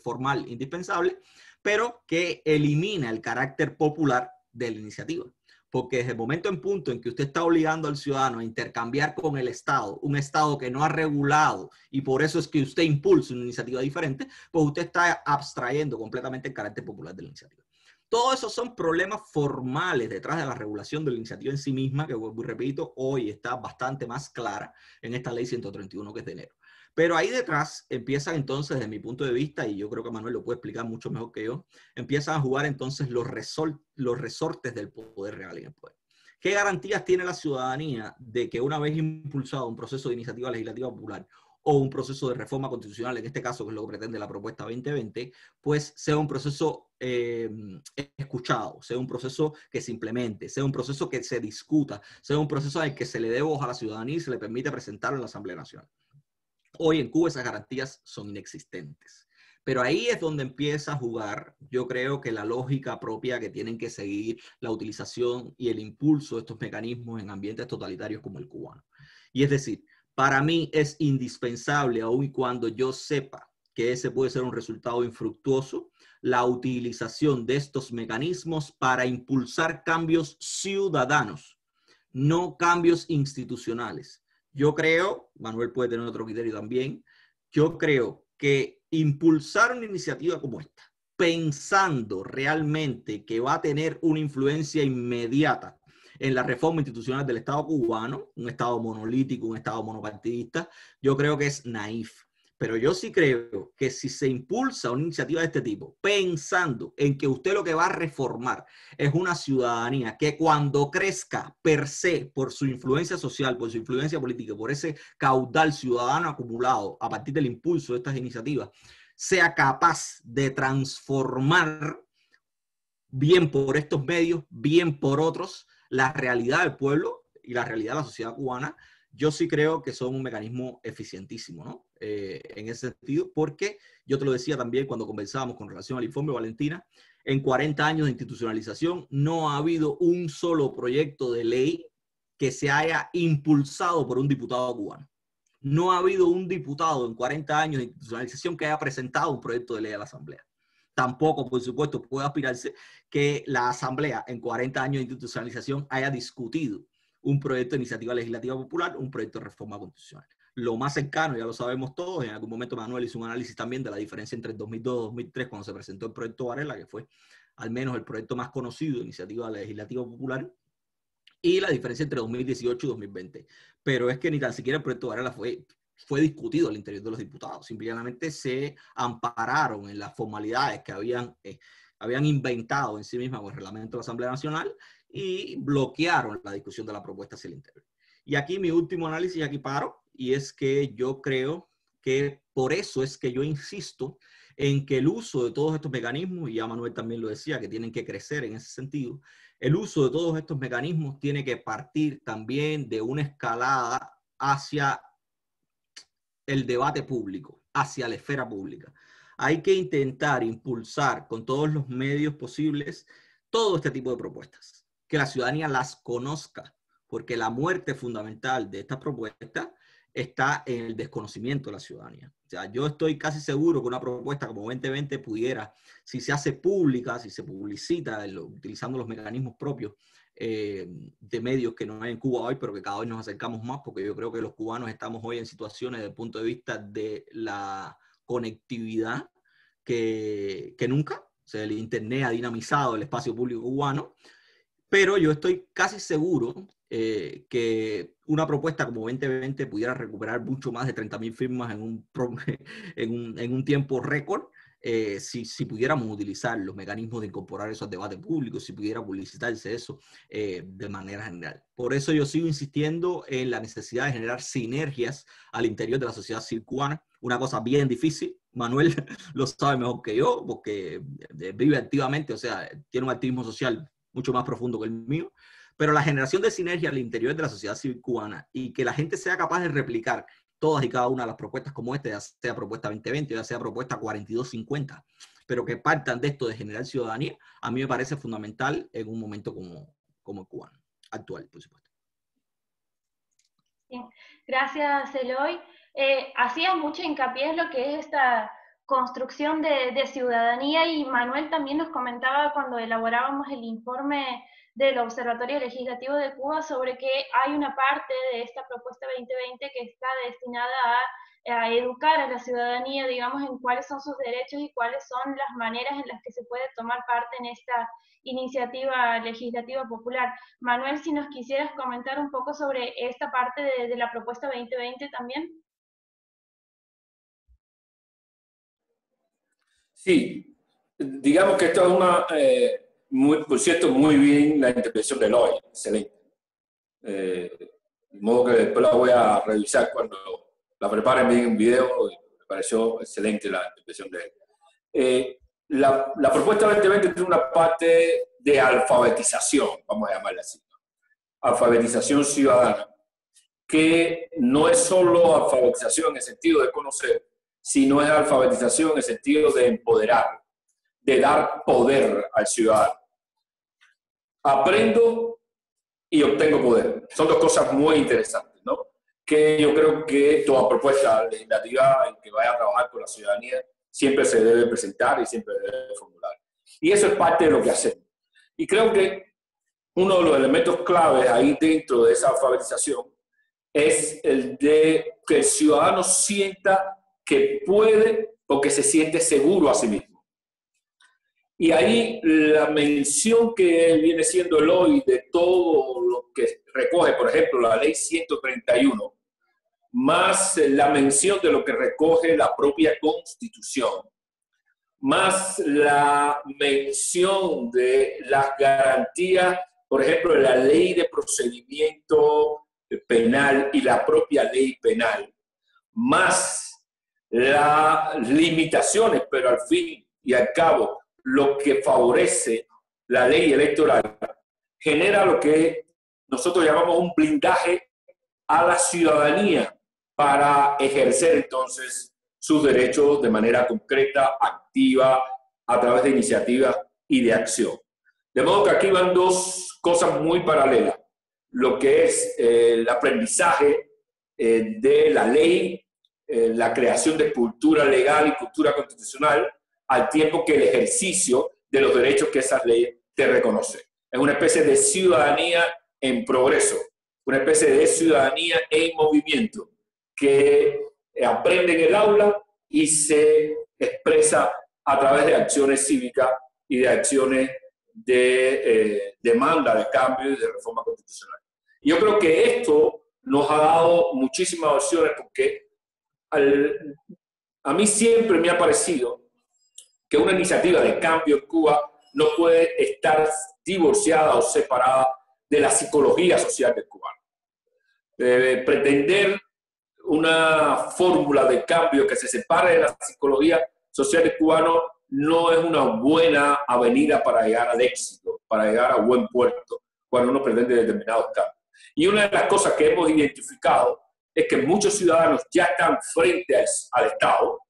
formal indispensable, pero que elimina el carácter popular de la iniciativa. Porque desde el momento en punto en que usted está obligando al ciudadano a intercambiar con el Estado, un Estado que no ha regulado, y por eso es que usted impulsa una iniciativa diferente, pues usted está abstrayendo completamente el carácter popular de la iniciativa. Todos esos son problemas formales detrás de la regulación de la iniciativa en sí misma, que vuelvo y repito, hoy está bastante más clara en esta ley 131 que es de enero. Pero ahí detrás empiezan entonces, desde mi punto de vista, y yo creo que Manuel lo puede explicar mucho mejor que yo, empiezan a jugar entonces los resortes del poder real en el poder. ¿Qué garantías tiene la ciudadanía de que una vez impulsado un proceso de iniciativa legislativa popular o un proceso de reforma constitucional, en este caso que es lo que pretende la propuesta 2020, pues sea un proceso escuchado, sea un proceso que se implemente, sea un proceso que se discuta, sea un proceso en el que se le dé voz a la ciudadanía y se le permite presentarlo en la Asamblea Nacional? Hoy en Cuba esas garantías son inexistentes. Pero ahí es donde empieza a jugar, yo creo que la lógica propia que tienen que seguir la utilización y el impulso de estos mecanismos en ambientes totalitarios como el cubano. Y es decir, para mí es indispensable, aun y cuando yo sepa que ese puede ser un resultado infructuoso, la utilización de estos mecanismos para impulsar cambios ciudadanos, no cambios institucionales. Yo creo, Manuel puede tener otro criterio también, yo creo que impulsar una iniciativa como esta, pensando realmente que va a tener una influencia inmediata en la reforma institucional del Estado cubano, un Estado monolítico, un Estado monopartidista, yo creo que es naif. Pero yo sí creo que si se impulsa una iniciativa de este tipo, pensando en que usted lo que va a reformar es una ciudadanía que cuando crezca per se, por su influencia social, por su influencia política, por ese caudal ciudadano acumulado a partir del impulso de estas iniciativas, sea capaz de transformar, bien por estos medios, bien por otros, la realidad del pueblo y la realidad de la sociedad cubana, yo sí creo que son un mecanismo eficientísimo, ¿no? En ese sentido, porque yo te lo decía también cuando conversábamos con relación al informe, Valentina, en 40 años de institucionalización no ha habido un solo proyecto de ley que se haya impulsado por un diputado cubano. No ha habido un diputado en 40 años de institucionalización que haya presentado un proyecto de ley a la Asamblea. Tampoco, por supuesto, puede aspirarse que la Asamblea en 40 años de institucionalización haya discutido un proyecto de iniciativa legislativa popular, un proyecto de reforma constitucional. Lo más cercano, ya lo sabemos todos, en algún momento Manuel hizo un análisis también de la diferencia entre el 2002 y 2003 cuando se presentó el proyecto Varela, que fue al menos el proyecto más conocido de iniciativa legislativa popular, y la diferencia entre 2018 y 2020. Pero es que ni tan siquiera el proyecto Varela fue discutido al interior de los diputados. Simplemente se ampararon en las formalidades que habían inventado en sí mismas con el reglamento de la Asamblea Nacional y bloquearon la discusión de la propuesta hacia el interior. Y aquí mi último análisis, aquí paro, y es que yo creo que por eso es que yo insisto en que el uso de todos estos mecanismos, y ya Manuel también lo decía, que tienen que crecer en ese sentido, el uso de todos estos mecanismos tiene que partir también de una escalada hacia el debate público. hacia la esfera pública. Hay que intentar impulsar con todos los medios posibles todo este tipo de propuestas, que la ciudadanía las conozca, porque la muerte fundamental de estas propuestas está en el desconocimiento de la ciudadanía. O sea, yo estoy casi seguro que una propuesta como 2020 pudiera, si se hace pública, si se publicita, utilizando los mecanismos propios de medios que no hay en Cuba hoy, pero que cada vez nos acercamos más, porque yo creo que los cubanos estamos hoy en situaciones desde el punto de vista de la conectividad que nunca. O sea, el Internet ha dinamizado el espacio público cubano, pero yo estoy casi seguro que una propuesta como 2020 pudiera recuperar mucho más de 30.000 firmas en un tiempo récord, si pudiéramos utilizar los mecanismos de incorporar eso al debate público, si pudiera publicitarse eso de manera general. Por eso yo sigo insistiendo en la necesidad de generar sinergias al interior de la sociedad civil cubana, una cosa bien difícil. Manuel lo sabe mejor que yo, porque vive activamente, o sea, tiene un activismo social mucho más profundo que el mío, pero la generación de sinergia al interior de la sociedad civil cubana y que la gente sea capaz de replicar todas y cada una de las propuestas como esta, ya sea propuesta 2020, ya sea propuesta 4250, pero que partan de esto de generar ciudadanía, a mí me parece fundamental en un momento como el cubano, actual, por supuesto. Bien. Gracias, Eloy. Hacías mucho hincapié en lo que es esta construcción de ciudadanía, y Manuel también nos comentaba cuando elaborábamos el informe del Observatorio Legislativo de Cuba sobre que hay una parte de esta propuesta 2020 que está destinada a educar a la ciudadanía, digamos, en cuáles son sus derechos y cuáles son las maneras en las que se puede tomar parte en esta iniciativa legislativa popular. Manuel, si nos quisieras comentar un poco sobre esta parte de la propuesta 2020 también. Sí, digamos que esto es una, por cierto, muy bien la intervención de Eloy, excelente. De modo que después la voy a revisar cuando la preparen bien en video. Me pareció excelente la intervención de él. La propuesta 2020 tiene una parte de alfabetización, vamos a llamarla así, ¿no? Alfabetización ciudadana, que no es solo alfabetización en el sentido de conocer, sino es alfabetización en el sentido de empoderar, de dar poder al ciudadano. Aprendo y obtengo poder. Son dos cosas muy interesantes, ¿no? Que yo creo que toda propuesta legislativa en que vaya a trabajar con la ciudadanía siempre se debe presentar y siempre debe formular. Y eso es parte de lo que hacemos. Y creo que uno de los elementos claves ahí dentro de esa alfabetización es el de que el ciudadano sienta que puede o que se siente seguro a sí mismo. Y ahí la mención que viene siendo el hoy de todo lo que recoge, por ejemplo, la ley 131, más la mención de lo que recoge la propia Constitución, más la mención de las garantías, por ejemplo, de la ley de procedimiento penal y la propia ley penal, más las limitaciones, pero al fin y al cabo, lo que favorece la ley electoral, genera lo que nosotros llamamos un blindaje a la ciudadanía para ejercer entonces sus derechos de manera concreta, activa, a través de iniciativas y de acción. De modo que aquí van dos cosas muy paralelas. Lo que es el aprendizaje de la ley, la creación de cultura legal y cultura constitucional, al tiempo que el ejercicio de los derechos que esas leyes te reconocen. Es una especie de ciudadanía en progreso, una especie de ciudadanía en movimiento que aprende en el aula y se expresa a través de acciones cívicas y de acciones de demanda de cambio y de reforma constitucional. Yo creo que esto nos ha dado muchísimas opciones porque a mí siempre me ha parecido que una iniciativa de cambio en Cuba no puede estar divorciada o separada de la psicología social del cubano. Pretender una fórmula de cambio que se separe de la psicología social del cubano no es una buena avenida para llegar al éxito, para llegar a buen puerto, cuando uno pretende determinados cambios. Y una de las cosas que hemos identificado es que muchos ciudadanos ya están frente al Estado,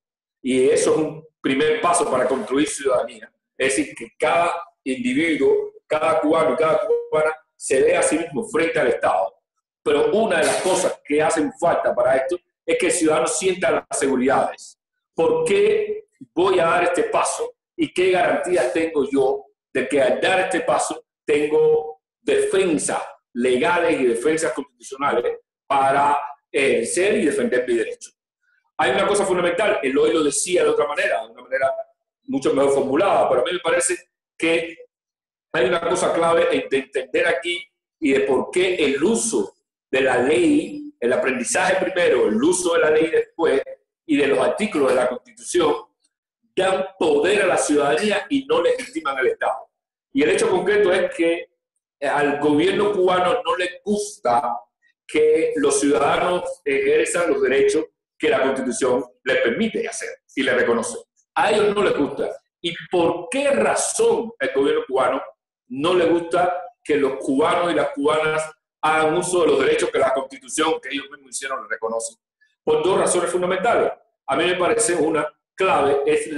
y eso es un primer paso para construir ciudadanía. Es decir, que cada individuo, cada cubano y cada cubana se ve a sí mismo frente al Estado. Pero una de las cosas que hacen falta para esto es que el ciudadano sienta las seguridades. ¿Por qué voy a dar este paso? ¿Y qué garantías tengo yo de que al dar este paso tengo defensas legales y defensas constitucionales para ejercer y defender mi derecho? Hay una cosa fundamental, Eloy lo decía de otra manera, de una manera mucho mejor formulada, pero a mí me parece que hay una cosa clave de entender aquí y de por qué el uso de la ley, el aprendizaje primero, el uso de la ley después y de los artículos de la Constitución dan poder a la ciudadanía y no legitiman al Estado. Y el hecho concreto es que al gobierno cubano no le gusta que los ciudadanos ejerzan los derechos que la Constitución les permite hacer y les reconoce. A ellos no les gusta. ¿Y por qué razón el gobierno cubano no le gusta que los cubanos y las cubanas hagan uso de los derechos que la Constitución que ellos mismos hicieron les reconoce? Por dos razones fundamentales. A mí me parece una clave, es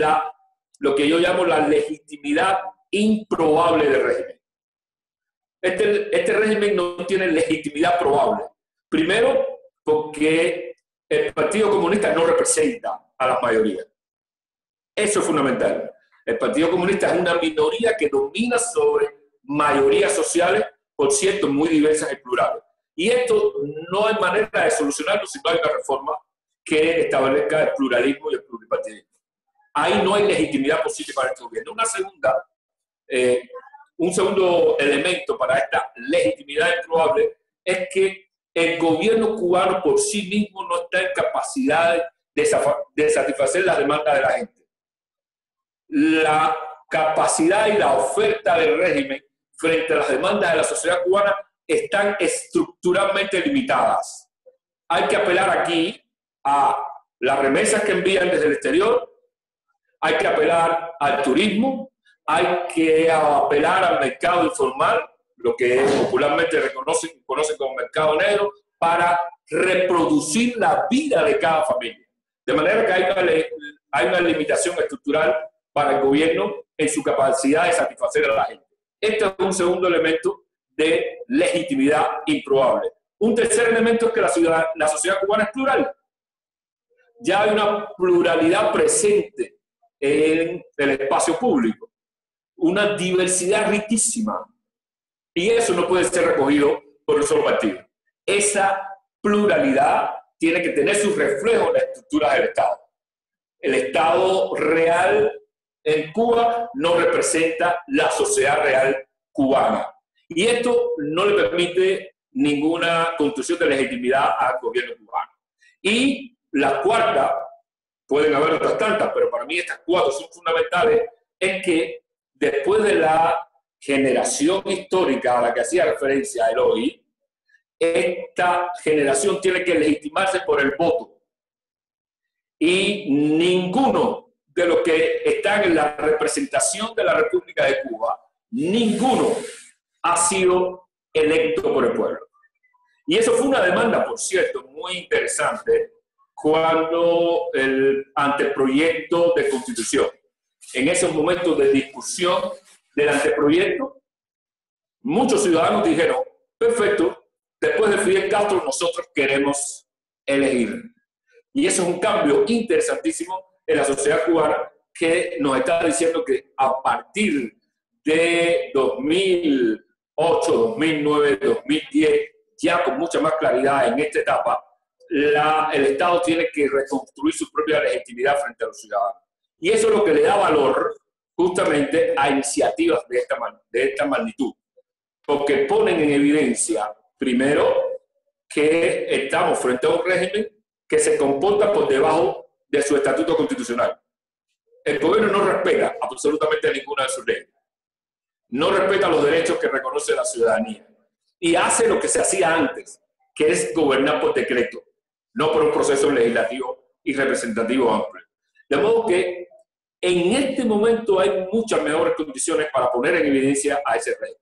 lo que yo llamo la legitimidad improbable del régimen. Este régimen no tiene legitimidad probable. Primero, porque el Partido Comunista no representa a las mayorías. Eso es fundamental. El Partido Comunista es una minoría que domina sobre mayorías sociales, por cierto, muy diversas y plurales. Y esto no hay manera de solucionarlo si no hay una reforma que establezca el pluralismo y el pluripartidismo. Ahí no hay legitimidad posible para este gobierno. Un segundo elemento para esta legitimidad improbable es que el gobierno cubano por sí mismo no está en capacidad de satisfacer las demandas de la gente. La capacidad y la oferta del régimen frente a las demandas de la sociedad cubana están estructuralmente limitadas. Hay que apelar aquí a las remesas que envían desde el exterior, hay que apelar al turismo, hay que apelar al mercado informal, lo que popularmente conocen como mercado negro, para reproducir la vida de cada familia. De manera que hay una limitación estructural para el gobierno en su capacidad de satisfacer a la gente. Este es un segundo elemento de legitimidad improbable. Un tercer elemento es que la sociedad cubana es plural. Ya hay una pluralidad presente en el espacio público, una diversidad riquísima. Y eso no puede ser recogido por un solo partido. Esa pluralidad tiene que tener su reflejo en las estructuras del Estado. El Estado real en Cuba no representa la sociedad real cubana. Y esto no le permite ninguna construcción de legitimidad al gobierno cubano. Y la cuarta, pueden haber otras tantas, pero para mí estas cuatro son fundamentales, es que después de la generación histórica a la que hacía referencia Eloy, esta generación tiene que legitimarse por el voto. Y ninguno de los que están en la representación de la República de Cuba, ninguno ha sido electo por el pueblo. Y eso fue una demanda, por cierto, muy interesante cuando el anteproyecto de Constitución, en esos momentos de discusión del anteproyecto, muchos ciudadanos dijeron, perfecto, después de Fidel Castro nosotros queremos elegir. Y eso es un cambio interesantísimo en la sociedad cubana que nos está diciendo que a partir de 2008, 2009, 2010, ya con mucha más claridad en esta etapa, el Estado tiene que reconstruir su propia legitimidad frente a los ciudadanos. Y eso es lo que le da valor justamente a iniciativas de esta magnitud, porque ponen en evidencia, primero, que estamos frente a un régimen que se comporta por debajo de su estatuto constitucional. El gobierno no respeta absolutamente ninguna de sus leyes. No respeta los derechos que reconoce la ciudadanía. Y hace lo que se hacía antes, que es gobernar por decreto, no por un proceso legislativo y representativo amplio. De modo que en este momento hay muchas mejores condiciones para poner en evidencia a ese régimen.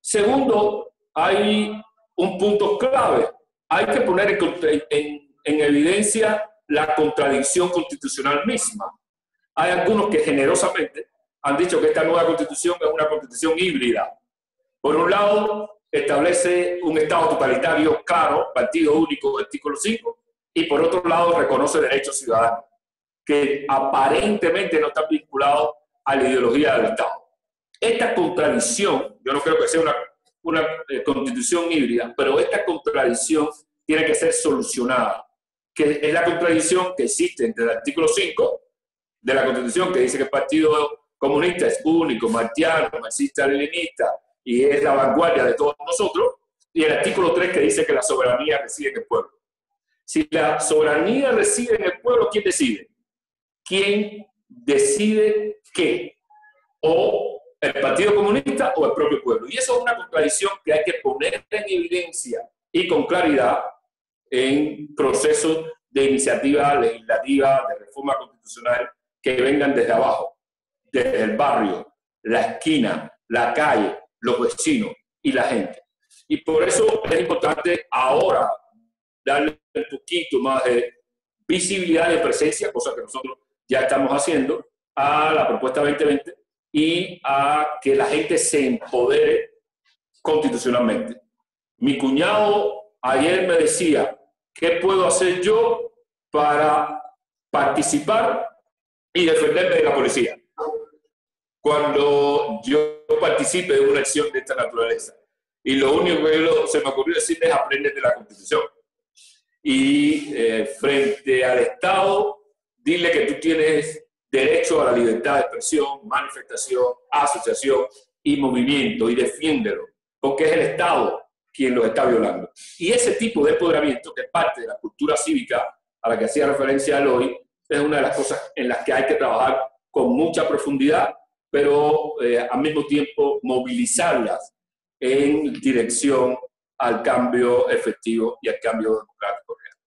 Segundo, hay un punto clave. Hay que poner en evidencia la contradicción constitucional misma. Hay algunos que generosamente han dicho que esta nueva constitución es una constitución híbrida. Por un lado, establece un Estado totalitario claro, partido único, artículo 5, y por otro lado reconoce derechos ciudadanos, que aparentemente no están vinculados a la ideología del Estado. Esta contradicción, yo no creo que sea una constitución híbrida, pero esta contradicción tiene que ser solucionada, que es la contradicción que existe entre el artículo 5 de la Constitución, que dice que el Partido Comunista es único, marxiano, marxista-leninista, y es la vanguardia de todos nosotros, y el artículo 3 que dice que la soberanía reside en el pueblo. Si la soberanía reside en el pueblo, ¿quién decide? ¿Quién decide qué? O el Partido Comunista o el propio pueblo. Y eso es una contradicción que hay que poner en evidencia y con claridad en procesos de iniciativa legislativa, de reforma constitucional que vengan desde abajo, desde el barrio, la esquina, la calle, los vecinos y la gente. Y por eso es importante ahora darle un poquito más de visibilidad y presencia, cosa que nosotros ya estamos haciendo, a la propuesta 2020 y a que la gente se empodere constitucionalmente. Mi cuñado ayer me decía, ¿qué puedo hacer yo para participar y defenderme de la policía cuando yo participe de una acción de esta naturaleza? Y lo único que se me ocurrió decirle es aprender de la Constitución. Y frente al Estado, dile que tú tienes derecho a la libertad de expresión, manifestación, asociación y movimiento, y defiéndelo, porque es el Estado quien los está violando. Y ese tipo de empoderamiento, que es parte de la cultura cívica a la que hacía referencia Eloy, es una de las cosas en las que hay que trabajar con mucha profundidad, pero al mismo tiempo movilizarlas en dirección al cambio efectivo y al cambio democrático real.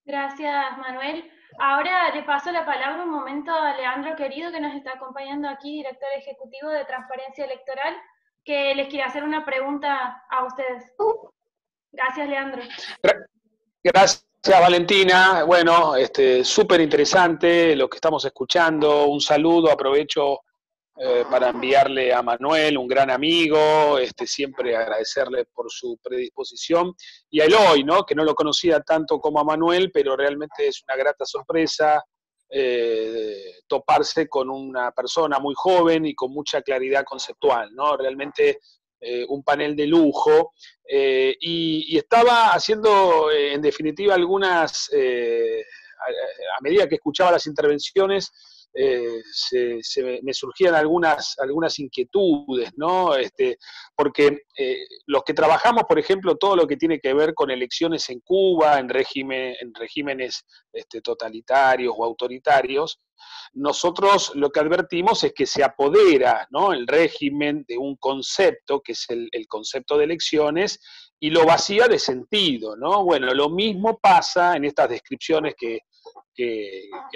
Gracias, Manuel. Ahora le paso la palabra un momento a Leandro Querido, que nos está acompañando aquí, director ejecutivo de Transparencia Electoral, que les quiere hacer una pregunta a ustedes. Gracias, Leandro. Gracias, Valentina. Bueno, súper interesante lo que estamos escuchando. Un saludo, aprovecho para enviarle a Manuel, un gran amigo, siempre agradecerle por su predisposición, y a Eloy, ¿no? Que no lo conocía tanto como a Manuel, pero realmente es una grata sorpresa toparse con una persona muy joven y con mucha claridad conceptual, ¿no? Realmente un panel de lujo, y estaba haciendo, en definitiva, algunas, a medida que escuchaba las intervenciones, me surgían algunas inquietudes, ¿no? Porque los que trabajamos, por ejemplo, todo lo que tiene que ver con elecciones en Cuba, en regímenes totalitarios o autoritarios, nosotros lo que advertimos es que se apodera, ¿no?, el régimen de un concepto, que es el concepto de elecciones, y lo vacía de sentido, ¿no? Bueno, lo mismo pasa en estas descripciones que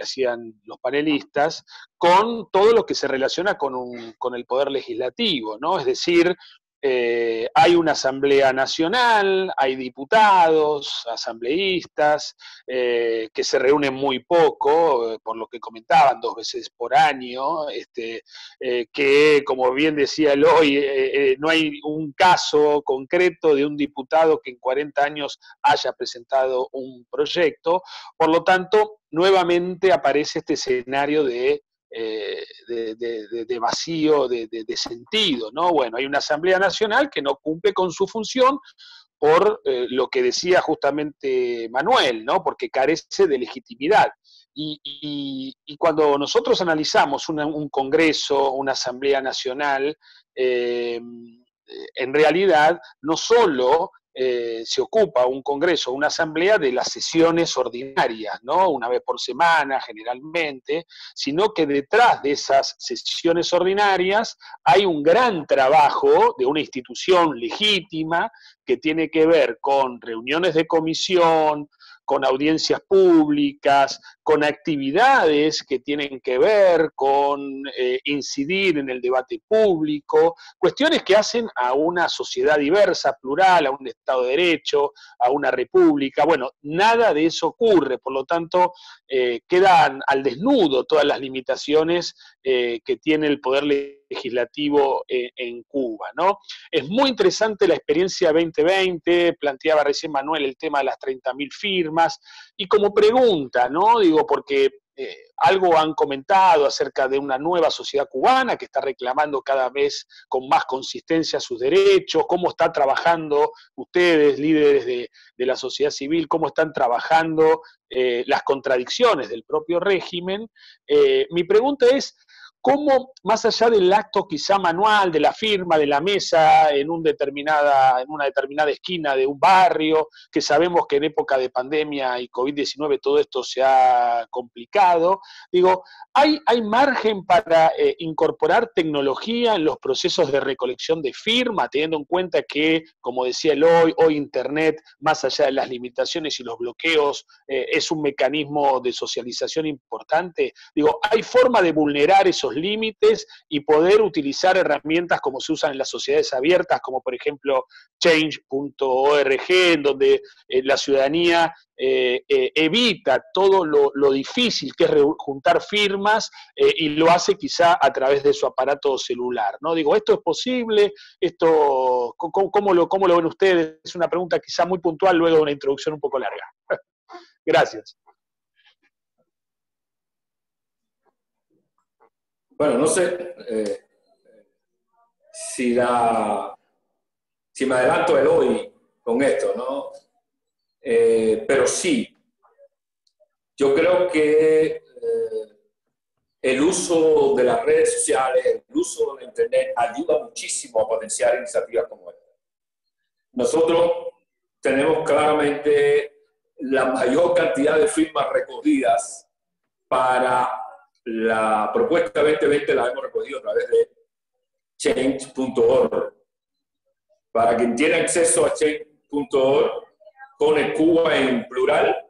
hacían los panelistas, con todo lo que se relaciona con el poder legislativo, ¿no? Es decir, hay una asamblea nacional, hay diputados, asambleístas, que se reúnen muy poco, por lo que comentaban, 2 veces por año, que, como bien decía Eloy, no hay un caso concreto de un diputado que en 40 años haya presentado un proyecto. Por lo tanto, nuevamente aparece este escenario de vacío de sentido, ¿no? Bueno, hay una Asamblea Nacional que no cumple con su función por lo que decía justamente Manuel, ¿no? Porque carece de legitimidad. Y cuando nosotros analizamos un Congreso, una Asamblea Nacional, en realidad no solo se ocupa un Congreso, una Asamblea de las sesiones ordinarias, ¿no? Una vez por semana generalmente, sino que detrás de esas sesiones ordinarias hay un gran trabajo de una institución legítima que tiene que ver con reuniones de comisión, con audiencias públicas, con actividades que tienen que ver con incidir en el debate público, cuestiones que hacen a una sociedad diversa, plural, a un Estado de Derecho, a una república. Bueno, nada de eso ocurre, por lo tanto, quedan al desnudo todas las limitaciones que tiene el poder legislativo en Cuba, ¿no? Es muy interesante la experiencia 2020, planteaba recién Manuel el tema de las 30.000 firmas, y como pregunta, ¿no? Digo, porque algo han comentado acerca de una nueva sociedad cubana que está reclamando cada vez con más consistencia sus derechos, cómo están trabajando ustedes, líderes de la sociedad civil, cómo están trabajando las contradicciones del propio régimen. Mi pregunta es, ¿cómo, más allá del acto quizá manual, de la firma, de la mesa en una determinada esquina de un barrio, que sabemos que en época de pandemia y COVID-19 todo esto se ha complicado, digo, ¿hay margen para incorporar tecnología en los procesos de recolección de firma, teniendo en cuenta que, como decía él hoy Internet, más allá de las limitaciones y los bloqueos, es un mecanismo de socialización importante? Digo, ¿hay forma de vulnerar esos límites y poder utilizar herramientas como se usan en las sociedades abiertas, como por ejemplo change.org, en donde la ciudadanía evita todo lo difícil que es juntar firmas y lo hace quizá a través de su aparato celular, ¿no? Digo, ¿esto es posible? ¿Cómo lo ven ustedes? Es una pregunta quizá muy puntual luego de una introducción un poco larga. Gracias. Bueno, no sé si me adelanto el hoy con esto, ¿no? Pero sí, yo creo que el uso de las redes sociales, el uso de Internet ayuda muchísimo a potenciar iniciativas como esta. Nosotros tenemos claramente la mayor cantidad de firmas recogidas para la propuesta 2020, la hemos recogido a través de change.org. Para quien tiene acceso a change.org, pone Cuba en plural,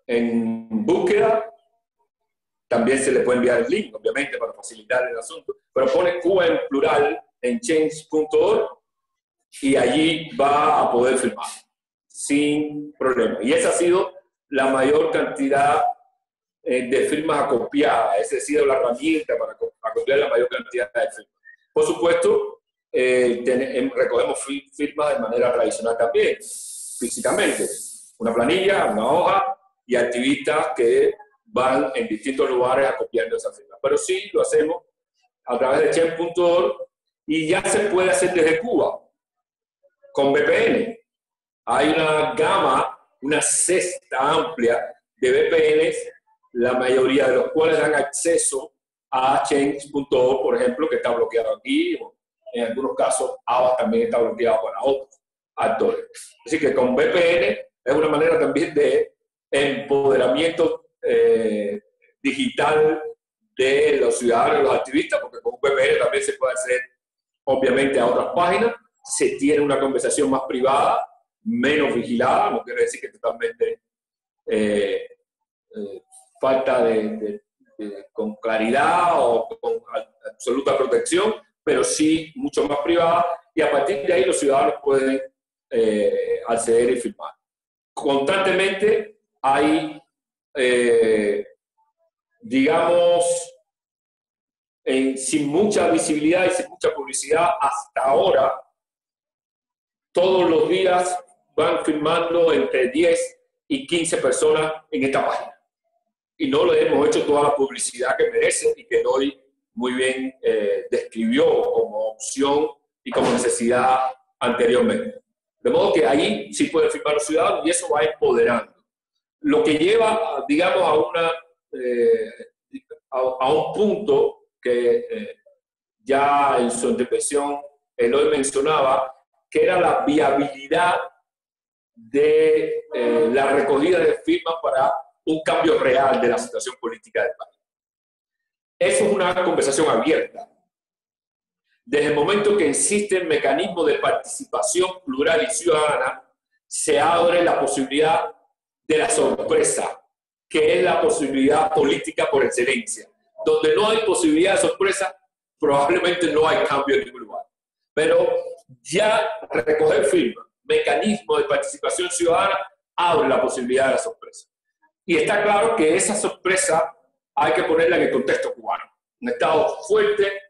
en búsqueda. También se le puede enviar el link, obviamente, para facilitar el asunto. Pero pone Cuba en plural en change.org y allí va a poder firmar sin problema. Y esa ha sido la mayor cantidad de firmas acopiadas. Esa ha sido la herramienta para acopiar la mayor cantidad de firmas. Por supuesto, recogemos firmas de manera tradicional también, físicamente. Una planilla, una hoja y activistas que van en distintos lugares acopiando esas firmas. Pero sí lo hacemos a través de change.org y ya se puede hacer desde Cuba con VPN. Hay una gama, una cesta amplia de VPNs, la mayoría de los cuales dan acceso a change.org, por ejemplo, que está bloqueado aquí, o en algunos casos ABA también está bloqueado para otros actores. Así que con VPN es una manera también de empoderamiento digital de los ciudadanos y los activistas, porque con VPN también se puede hacer, obviamente, a otras páginas. Se tiene una conversación más privada, menos vigilada, no quiere decir que totalmente falta con claridad o con absoluta protección, pero sí mucho más privada, y a partir de ahí los ciudadanos pueden acceder y firmar. Constantemente hay, digamos, sin mucha visibilidad y sin mucha publicidad hasta ahora, todos los días van firmando entre 10 y 15 personas en esta página. Y no le hemos hecho toda la publicidad que merece y que hoy muy bien describió como opción y como necesidad anteriormente. De modo que ahí sí pueden firmar los ciudadanos y eso va empoderando. Lo que lleva, digamos, a un punto que ya en su intervención Eloy mencionaba, que era la viabilidad de la recogida de firmas para un cambio real de la situación política del país. Eso es una conversación abierta. Desde el momento que existen mecanismos de participación plural y ciudadana, se abre la posibilidad de la sorpresa, que es la posibilidad política por excelencia. Donde no hay posibilidad de sorpresa, probablemente no hay cambio en ningún lugar. Pero ya recoger firmas, mecanismos de participación ciudadana, abre la posibilidad de la sorpresa. Y está claro que esa sorpresa hay que ponerla en el contexto cubano. Un Estado fuerte,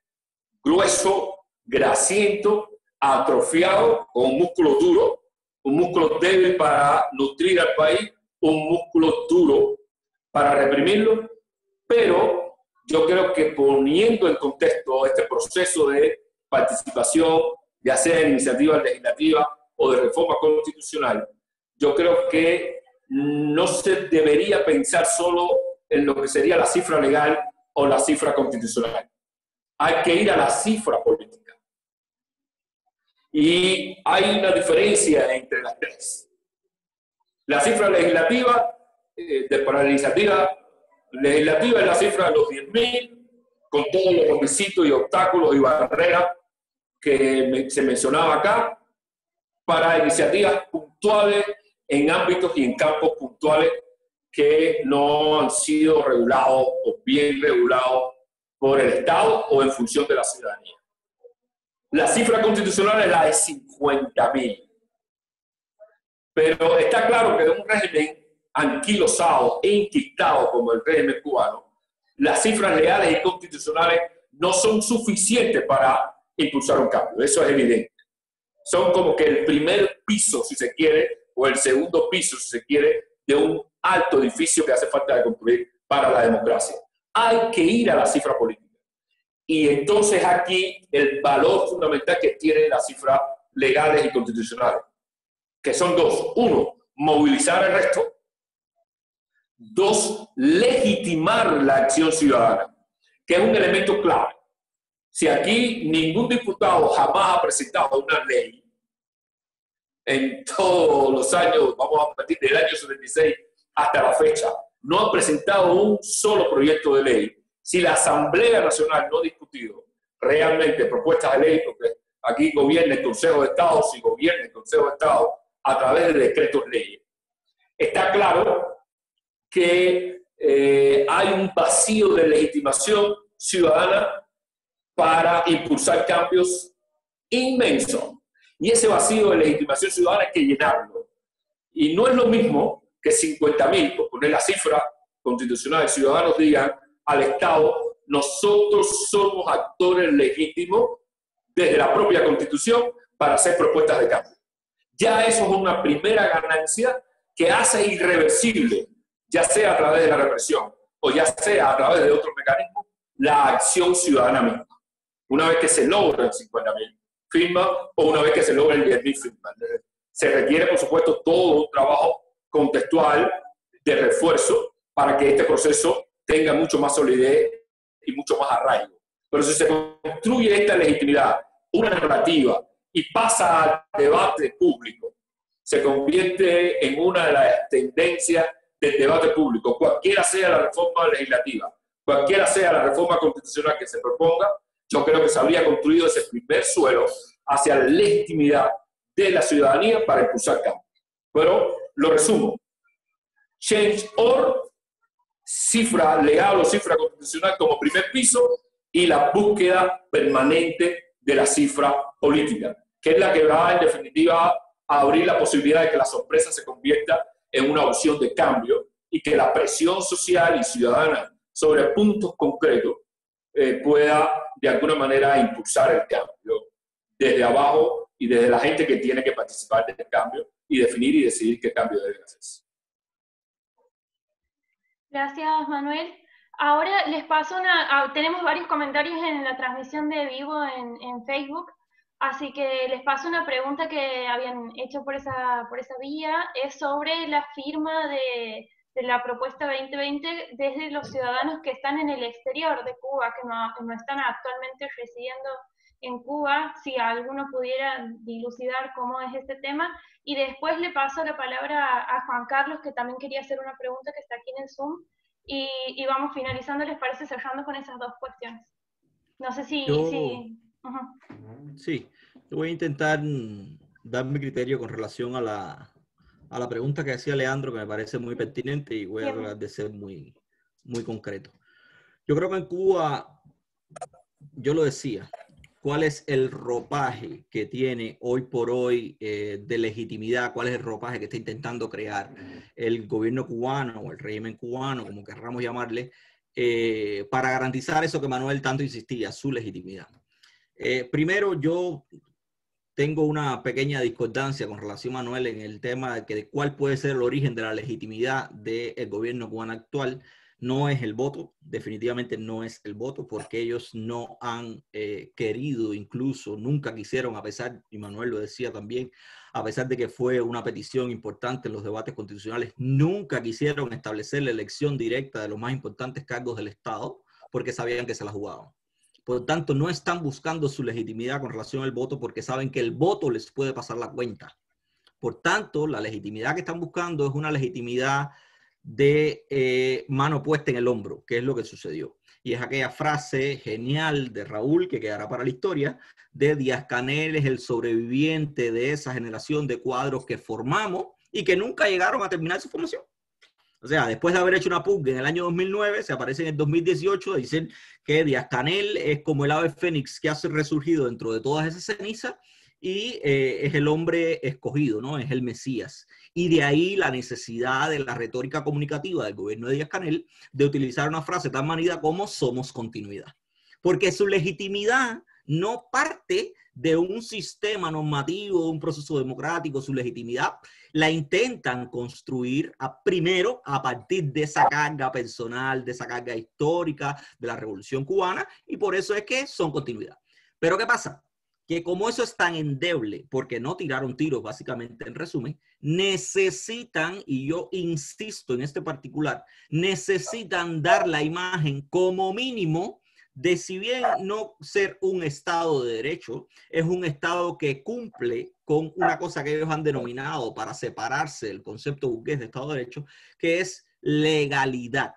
grueso, grasiento, atrofiado, con un músculo duro, un músculo débil para nutrir al país, un músculo duro para reprimirlo, pero yo creo que poniendo en contexto este proceso de participación, ya sea en iniciativas legislativas o de reforma constitucional, yo creo que no se debería pensar solo en lo que sería la cifra legal o la cifra constitucional. Hay que ir a la cifra política. Y hay una diferencia entre las tres. La cifra legislativa, para la iniciativa legislativa es la cifra de los 10.000, con todos los requisitos y obstáculos y barreras que se mencionaba acá, para iniciativas puntuales en ámbitos y en campos puntuales que no han sido regulados o bien regulados por el Estado o en función de la ciudadanía. La cifra constitucional es la de 50.000. Pero está claro que de un régimen anquilosado e inquistado como el régimen cubano, las cifras legales y constitucionales no son suficientes para impulsar un cambio. Eso es evidente. Son como que el primer piso, si se quiere, o el segundo piso, si se quiere, de un alto edificio que hace falta de construir para la democracia. Hay que ir a la cifra política. Y entonces aquí el valor fundamental que tiene las cifras legales y constitucionales, que son dos. Uno, movilizar al resto. Dos, legitimar la acción ciudadana, que es un elemento clave. Si aquí ningún diputado jamás ha presentado una ley, en todos los años, vamos a partir del año 76 hasta la fecha, no ha presentado un solo proyecto de ley, si la Asamblea Nacional no ha discutido realmente propuestas de ley, porque aquí gobierna el Consejo de Estado, si gobierna el Consejo de Estado a través de decretos leyes, está claro que hay un vacío de legitimación ciudadana para impulsar cambios inmensos. Y ese vacío de legitimación ciudadana hay que llenarlo. Y no es lo mismo que 50.000, por poner la cifra constitucional de ciudadanos, digan al Estado, nosotros somos actores legítimos desde la propia Constitución para hacer propuestas de cambio. Ya eso es una primera ganancia que hace irreversible, ya sea a través de la represión o ya sea a través de otros mecanismos, la acción ciudadana misma. Una vez que se logran 50.000 firmas o una vez que se logran 10.000 firmas. Se requiere, por supuesto, todo un trabajo contextual de refuerzo para que este proceso tenga mucho más solidez y mucho más arraigo. Pero si se construye esta legitimidad, una narrativa, y pasa al debate público, se convierte en una de las tendencias del debate público, cualquiera sea la reforma legislativa, cualquiera sea la reforma constitucional que se proponga, yo creo que se habría construido ese primer suelo hacia la legitimidad de la ciudadanía para impulsar cambios. Pero lo resumo. Change.org, cifra legal o cifra constitucional como primer piso y la búsqueda permanente de la cifra política, que es la que va en definitiva a abrir la posibilidad de que la sorpresa se convierta en una opción de cambio y que la presión social y ciudadana sobre puntos concretos pueda de alguna manera impulsar el cambio desde abajo y desde la gente que tiene que participar del cambio y definir y decidir qué cambio debe hacerse. Gracias, Manuel. Ahora les paso tenemos varios comentarios en la transmisión de vivo en Facebook, así que les paso una pregunta que habían hecho por esa vía, es sobre la firma de la propuesta 2020 desde los ciudadanos que están en el exterior de Cuba, que no están actualmente residiendo en Cuba, si alguno pudiera dilucidar cómo es este tema. Y después le paso la palabra a Juan Carlos, que también quería hacer una pregunta que está aquí en el Zoom, y vamos finalizando, ¿les parece? Cerrando con esas dos cuestiones. No sé si... Sí, yo voy a intentar dar mi criterio con relación a a la pregunta que hacía Leandro, que me parece muy pertinente y voy a Bien. tratar de ser muy concreto. Yo creo que en Cuba, yo lo decía, ¿cuál es el ropaje que tiene hoy por hoy de legitimidad? ¿Cuál es el ropaje que está intentando crear el gobierno cubano o el régimen cubano, como querramos llamarle, para garantizar eso que Manuel tanto insistía, su legitimidad? Primero, yo tengo una pequeña discordancia con relación, Manuel, en el tema de cuál puede ser el origen de la legitimidad del gobierno cubano actual. No es el voto, definitivamente no es el voto, porque ellos no han querido, incluso nunca quisieron, a pesar, y Manuel lo decía también, a pesar de que fue una petición importante en los debates constitucionales, nunca quisieron establecer la elección directa de los más importantes cargos del Estado, porque sabían que se la jugaban. Por lo tanto, no están buscando su legitimidad con relación al voto porque saben que el voto les puede pasar la cuenta. Por tanto, la legitimidad que están buscando es una legitimidad de mano puesta en el hombro, que es lo que sucedió. Y es aquella frase genial de Raúl, que quedará para la historia, de Díaz-Canel es el sobreviviente de esa generación de cuadros que formamos y que nunca llegaron a terminar su formación. O sea, después de haber hecho una pugna en el año 2009, se aparece en el 2018, dicen que Díaz-Canel es como el ave fénix que ha resurgido dentro de todas esas cenizas y es el hombre escogido, ¿no? Es el Mesías. Y de ahí la necesidad de la retórica comunicativa del gobierno de Díaz-Canel de utilizar una frase tan manida como somos continuidad. Porque su legitimidad no parte de un sistema normativo, un proceso democrático, su legitimidad la intentan construir primero a partir de esa carga personal, de esa carga histórica de la Revolución Cubana, y por eso es que son continuidad. Pero ¿qué pasa? Que como eso es tan endeble, porque no tiraron tiros, básicamente, en resumen, necesitan, y yo insisto en este particular, necesitan dar la imagen como mínimo de, si bien no ser un Estado de derecho, es un Estado que cumple con una cosa que ellos han denominado para separarse del concepto burgués de Estado de Derecho, que es legalidad.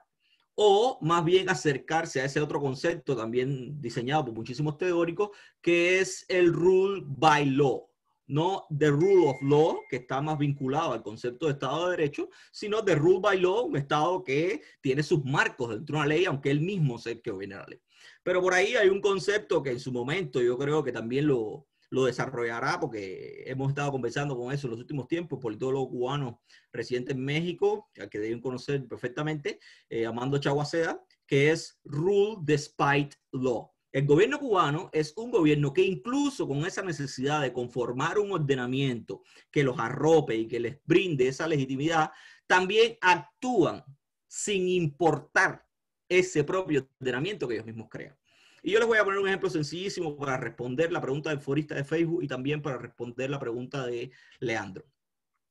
O más bien acercarse a ese otro concepto también diseñado por muchísimos teóricos, que es el rule by law. No the rule of law, que está más vinculado al concepto de Estado de Derecho, sino the rule by law, un Estado que tiene sus marcos dentro de una ley, aunque él mismo es el que viene la ley. Pero por ahí hay un concepto que en su momento yo creo que también lo desarrollará, porque hemos estado conversando con eso en los últimos tiempos, politólogo cubano residente en México, al que deben conocer perfectamente, Amando Chaguaceda, que es Rule Despite Law. El gobierno cubano es un gobierno que incluso con esa necesidad de conformar un ordenamiento que los arrope y que les brinde esa legitimidad, también actúan sin importar ese propio ordenamiento que ellos mismos crean. Y yo les voy a poner un ejemplo sencillísimo para responder la pregunta del forista de Facebook y también para responder la pregunta de Leandro.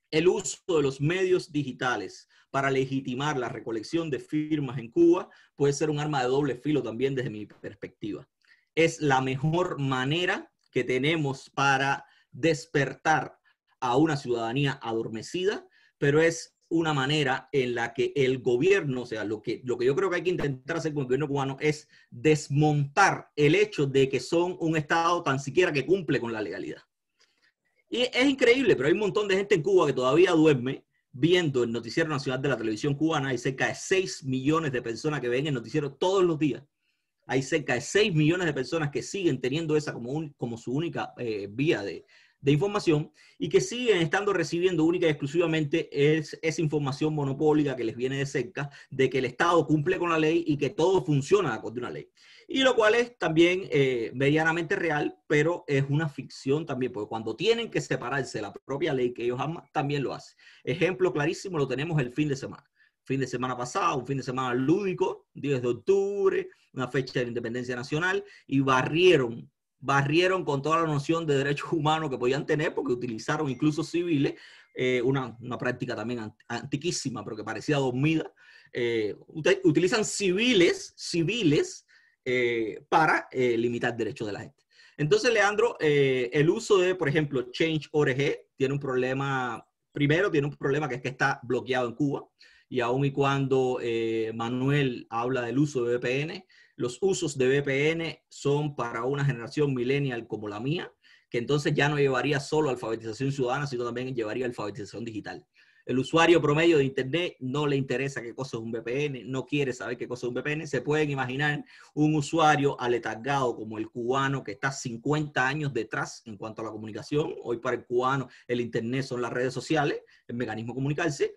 El uso de los medios digitales para legitimar la recolección de firmas en Cuba puede ser un arma de doble filo también desde mi perspectiva. Es la mejor manera que tenemos para despertar a una ciudadanía adormecida, pero es una manera en la que el gobierno, o sea, lo que yo creo que hay que intentar hacer con el gobierno cubano es desmontar el hecho de que son un Estado tan siquiera que cumple con la legalidad. Y es increíble, pero hay un montón de gente en Cuba que todavía duerme viendo el noticiero nacional de la televisión cubana. Hay cerca de 6 millones de personas que ven el noticiero todos los días. Hay cerca de 6 millones de personas que siguen teniendo esa como su única vía de información y que siguen estando recibiendo única y exclusivamente esa información monopólica que les viene de cerca de que el Estado cumple con la ley y que todo funciona acorde a una ley. Y lo cual es también medianamente real, pero es una ficción también, porque cuando tienen que separarse de la propia ley que ellos aman, también lo hacen. Ejemplo clarísimo lo tenemos el fin de semana. Fin de semana pasado, un fin de semana lúdico, 10 de octubre, una fecha de independencia nacional, y barrieron con toda la noción de derechos humanos que podían tener, porque utilizaron incluso civiles, una práctica también antiquísima, pero que parecía dormida. Utilizan civiles para limitar derechos de la gente. Entonces, Leandro, el uso de, por ejemplo, Change.org tiene un problema, primero tiene un problema que es que está bloqueado en Cuba, y aun y cuando Manuel habla del uso de VPN, los usos de VPN son para una generación millennial como la mía, que entonces ya no llevaría solo alfabetización ciudadana, sino también llevaría alfabetización digital. El usuario promedio de Internet no le interesa qué cosa es un VPN, no quiere saber qué cosa es un VPN. Se pueden imaginar un usuario aletargado como el cubano que está 50 años detrás en cuanto a la comunicación. Hoy para el cubano el Internet son las redes sociales, el mecanismo de comunicarse.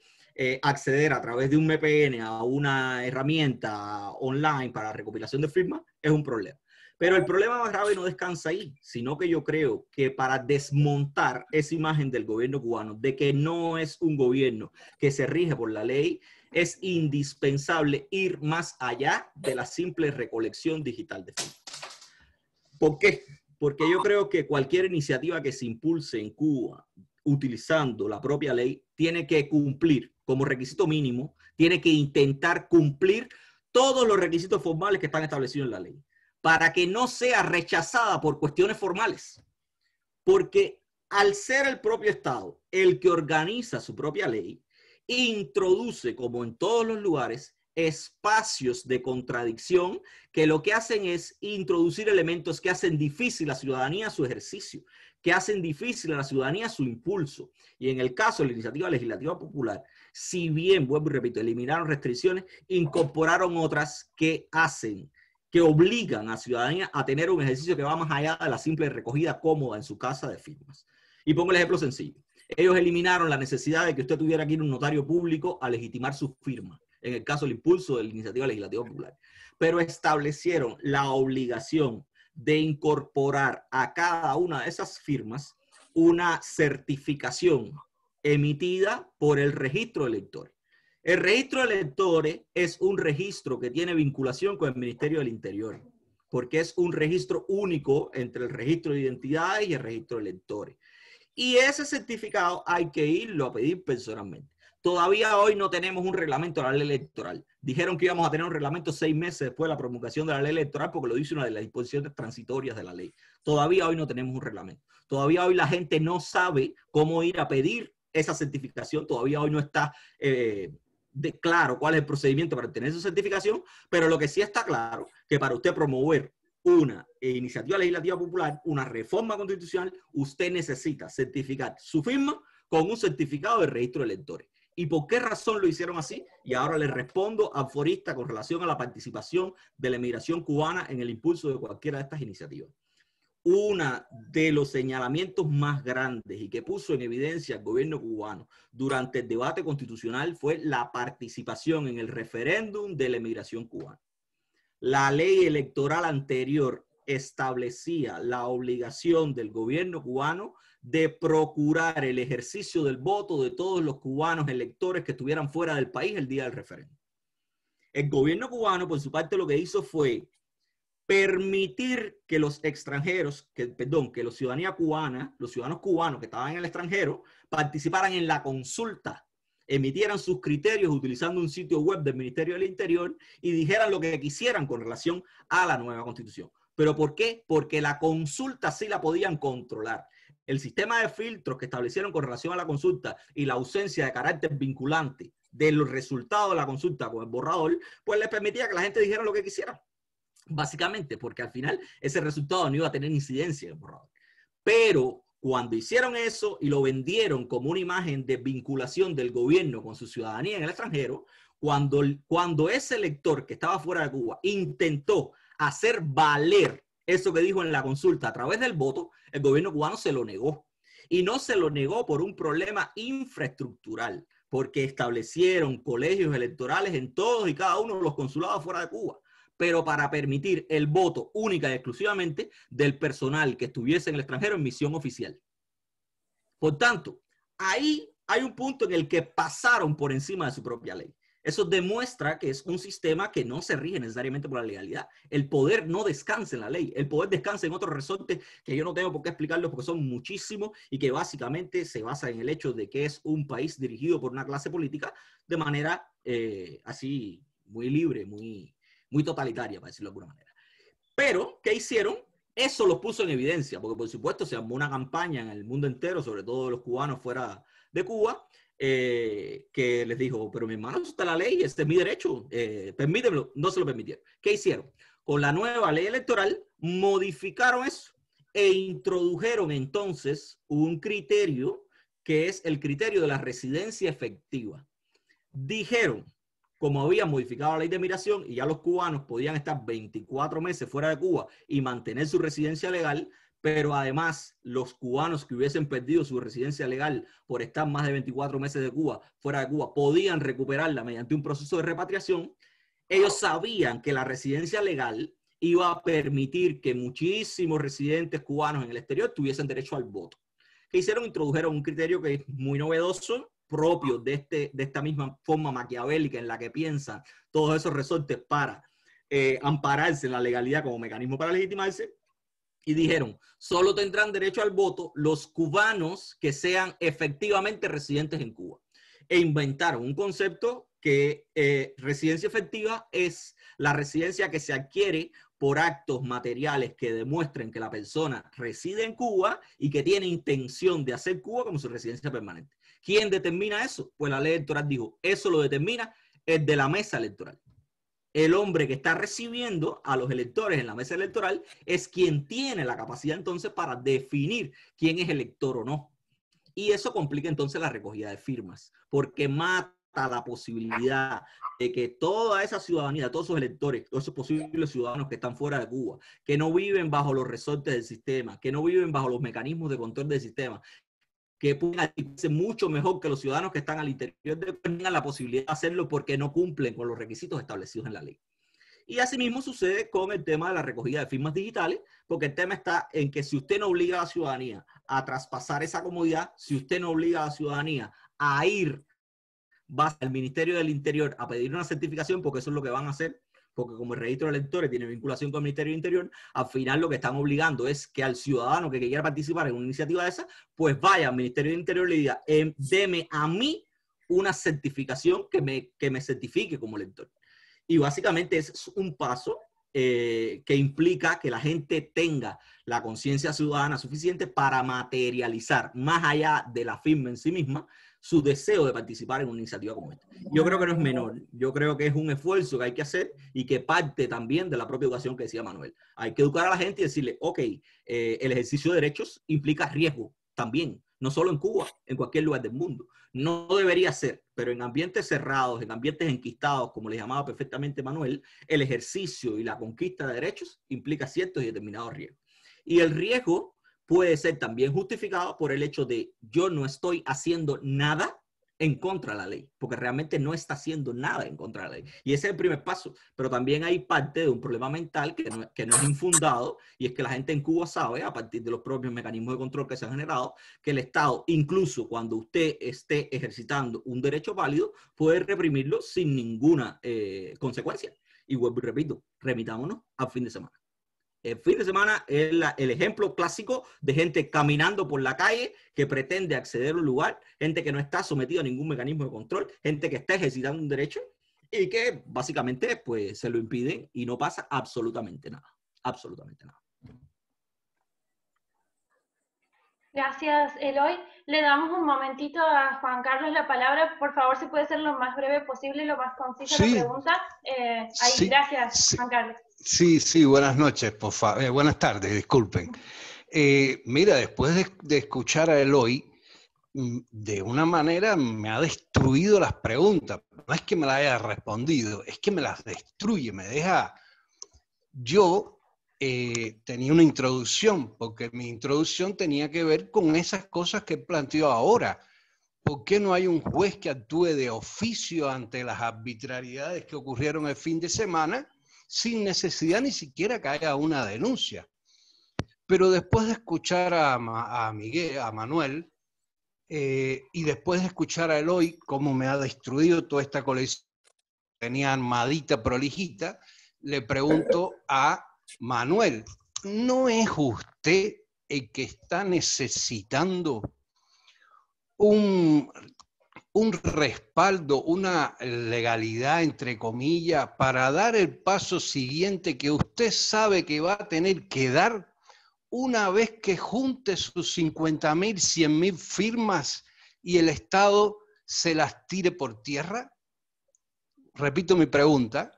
Acceder a través de un VPN a una herramienta online para recopilación de firmas es un problema. Pero el problema más grave no descansa ahí, sino que yo creo que para desmontar esa imagen del gobierno cubano, de que no es un gobierno que se rige por la ley, es indispensable ir más allá de la simple recolección digital de firmas. ¿Por qué? Porque yo creo que cualquier iniciativa que se impulse en Cuba utilizando la propia ley tiene que cumplir como requisito mínimo, tiene que intentar cumplir todos los requisitos formales que están establecidos en la ley, para que no sea rechazada por cuestiones formales. Porque al ser el propio Estado el que organiza su propia ley, introduce, como en todos los lugares, espacios de contradicción que lo que hacen es introducir elementos que hacen difícil a la ciudadanía su ejercicio, que hacen difícil a la ciudadanía su impulso. Y en el caso de la iniciativa legislativa popular, si bien, vuelvo y repito, eliminaron restricciones, incorporaron otras que obligan a la ciudadanía a tener un ejercicio que va más allá de la simple recogida cómoda en su casa de firmas. Y pongo el ejemplo sencillo. Ellos eliminaron la necesidad de que usted tuviera que ir a un notario público a legitimar su firma, en el caso del impulso de la iniciativa legislativa popular. Pero establecieron la obligación de incorporar a cada una de esas firmas una certificación emitida por el registro de electores. El registro de electores es un registro que tiene vinculación con el Ministerio del Interior, porque es un registro único entre el registro de identidades y el registro de electores. Y ese certificado hay que irlo a pedir personalmente. Todavía hoy no tenemos un reglamento de la ley electoral. Dijeron que íbamos a tener un reglamento 6 meses después de la promulgación de la ley electoral porque lo dice una de las disposiciones transitorias de la ley. Todavía hoy no tenemos un reglamento. Todavía hoy la gente no sabe cómo ir a pedir esa certificación. Todavía hoy no está claro cuál es el procedimiento para obtener esa certificación, pero lo que sí está claro que para usted promover una iniciativa legislativa popular, una reforma constitucional, usted necesita certificar su firma con un certificado de registro de electores. ¿Y por qué razón lo hicieron así? Y ahora le respondo a Forista con relación a la participación de la emigración cubana en el impulso de cualquiera de estas iniciativas. Uno de los señalamientos más grandes y que puso en evidencia el gobierno cubano durante el debate constitucional fue la participación en el referéndum de la emigración cubana. La ley electoral anterior establecía la obligación del gobierno cubano de procurar el ejercicio del voto de todos los cubanos electores que estuvieran fuera del país el día del referéndum. El gobierno cubano, por su parte, lo que hizo fue permitir que los extranjeros, que los ciudadanía cubana, los ciudadanos cubanos que estaban en el extranjero, participaran en la consulta, emitieran sus criterios utilizando un sitio web del Ministerio del Interior y dijeran lo que quisieran con relación a la nueva Constitución. ¿Pero por qué? Porque la consulta sí la podían controlar. El sistema de filtros que establecieron con relación a la consulta y la ausencia de carácter vinculante de los resultados de la consulta con el borrador, pues les permitía que la gente dijera lo que quisiera. Básicamente, porque al final ese resultado no iba a tener incidencia en el borrador. Pero cuando hicieron eso y lo vendieron como una imagen de vinculación del gobierno con su ciudadanía en el extranjero, cuando ese elector que estaba fuera de Cuba intentó hacer valer eso que dijo en la consulta a través del voto, el gobierno cubano se lo negó. Y no se lo negó por un problema infraestructural, porque establecieron colegios electorales en todos y cada uno de los consulados fuera de Cuba, pero para permitir el voto única y exclusivamente del personal que estuviese en el extranjero en misión oficial. Por tanto, ahí hay un punto en el que pasaron por encima de su propia ley. Eso demuestra que es un sistema que no se rige necesariamente por la legalidad. El poder no descansa en la ley. El poder descansa en otros resortes que yo no tengo por qué explicarlos porque son muchísimos y que básicamente se basa en el hecho de que es un país dirigido por una clase política de manera así muy libre, muy totalitaria, para decirlo de alguna manera. Pero, ¿qué hicieron? Eso los puso en evidencia, porque por supuesto se armó una campaña en el mundo entero, sobre todo los cubanos fuera de Cuba, que les dijo, pero mi hermano, eso está la ley, este es mi derecho, permítemelo. No se lo permitieron. ¿Qué hicieron? Con la nueva ley electoral modificaron eso e introdujeron entonces un criterio que es el criterio de la residencia efectiva. Dijeron, como habían modificado la ley de migración y ya los cubanos podían estar 24 meses fuera de Cuba y mantener su residencia legal, pero además los cubanos que hubiesen perdido su residencia legal por estar más de 24 meses de Cuba, fuera de Cuba, podían recuperarla mediante un proceso de repatriación. Ellos sabían que la residencia legal iba a permitir que muchísimos residentes cubanos en el exterior tuviesen derecho al voto. ¿Qué hicieron? Introdujeron un criterio que es muy novedoso, propio de esta misma forma maquiavélica en la que piensan todos esos resortes para ampararse en la legalidad como mecanismo para legitimarse. Y dijeron, solo tendrán derecho al voto los cubanos que sean efectivamente residentes en Cuba. E inventaron un concepto que residencia efectiva es la residencia que se adquiere por actos materiales que demuestren que la persona reside en Cuba y que tiene intención de hacer Cuba como su residencia permanente. ¿Quién determina eso? Pues la ley electoral dijo, eso lo determina el de la mesa electoral. El hombre que está recibiendo a los electores en la mesa electoral es quien tiene la capacidad entonces para definir quién es elector o no. Y eso complica entonces la recogida de firmas, porque mata la posibilidad de que toda esa ciudadanía, todos esos electores, todos esos posibles ciudadanos que están fuera de Cuba, que no viven bajo los resortes del sistema, que no viven bajo los mecanismos de control del sistema, que pueden activarse mucho mejor que los ciudadanos que están al interior de tengan la posibilidad de hacerlo porque no cumplen con los requisitos establecidos en la ley. Y asimismo sucede con el tema de la recogida de firmas digitales, porque el tema está en que si usted no obliga a la ciudadanía a traspasar esa comodidad, si usted no obliga a la ciudadanía a ir al Ministerio del Interior a pedir una certificación, porque eso es lo que van a hacer, porque como el registro de electores tiene vinculación con el Ministerio del Interior, al final lo que están obligando es que al ciudadano que quiera participar en una iniciativa de esa, pues vaya al Ministerio del Interior y le diga, deme a mí una certificación que me certifique como elector. Y básicamente es un paso que implica que la gente tenga la conciencia ciudadana suficiente para materializar, más allá de la firma en sí misma, su deseo de participar en una iniciativa como esta. Yo creo que no es menor, yo creo que es un esfuerzo que hay que hacer y que parte también de la propia educación que decía Manuel. Hay que educar a la gente y decirle, ok, el ejercicio de derechos implica riesgo también, no solo en Cuba, en cualquier lugar del mundo. No debería ser, pero en ambientes cerrados, en ambientes enquistados, como le llamaba perfectamente Manuel, el ejercicio y la conquista de derechos implica ciertos y determinados riesgos. Y el riesgo puede ser también justificado por el hecho de yo no estoy haciendo nada en contra de la ley, porque realmente no está haciendo nada en contra de la ley. Y ese es el primer paso, pero también hay parte de un problema mental que no es infundado, y es que la gente en Cuba sabe, a partir de los propios mecanismos de control que se han generado, que el Estado, incluso cuando usted esté ejercitando un derecho válido, puede reprimirlo sin ninguna consecuencia. Y vuelvo y repito, remitámonos al fin de semana. El fin de semana es el ejemplo clásico de gente caminando por la calle que pretende acceder a un lugar, gente que no está sometida a ningún mecanismo de control, gente que está ejercitando un derecho y que básicamente pues se lo impiden y no pasa absolutamente nada. Absolutamente nada. Gracias, Eloy. Le damos un momentito a Juan Carlos la palabra. Por favor, si puede ser lo más breve posible, lo más concisa la pregunta. Ahí, sí, gracias, sí. Juan Carlos. Sí, buenas noches, por favor. Buenas tardes, disculpen. Mira, después de escuchar a Eloy, de una manera me ha destruido las preguntas. No es que me las haya respondido, es que me las destruye, me deja... Yo tenía una introducción, porque mi introducción tenía que ver con esas cosas que planteo ahora. ¿Por qué no hay un juez que actúe de oficio ante las arbitrariedades que ocurrieron el fin de semana sin necesidad ni siquiera que haya una denuncia? Pero después de escuchar a Miguel, a Manuel, y después de escuchar a Eloy, cómo me ha destruido toda esta colección que tenía armadita, prolijita, le pregunto a Manuel, ¿no es usted el que está necesitando un respaldo, una legalidad, entre comillas, para dar el paso siguiente que usted sabe que va a tener que dar una vez que junte sus 50.000, 100.000 firmas y el Estado se las tire por tierra? Repito mi pregunta.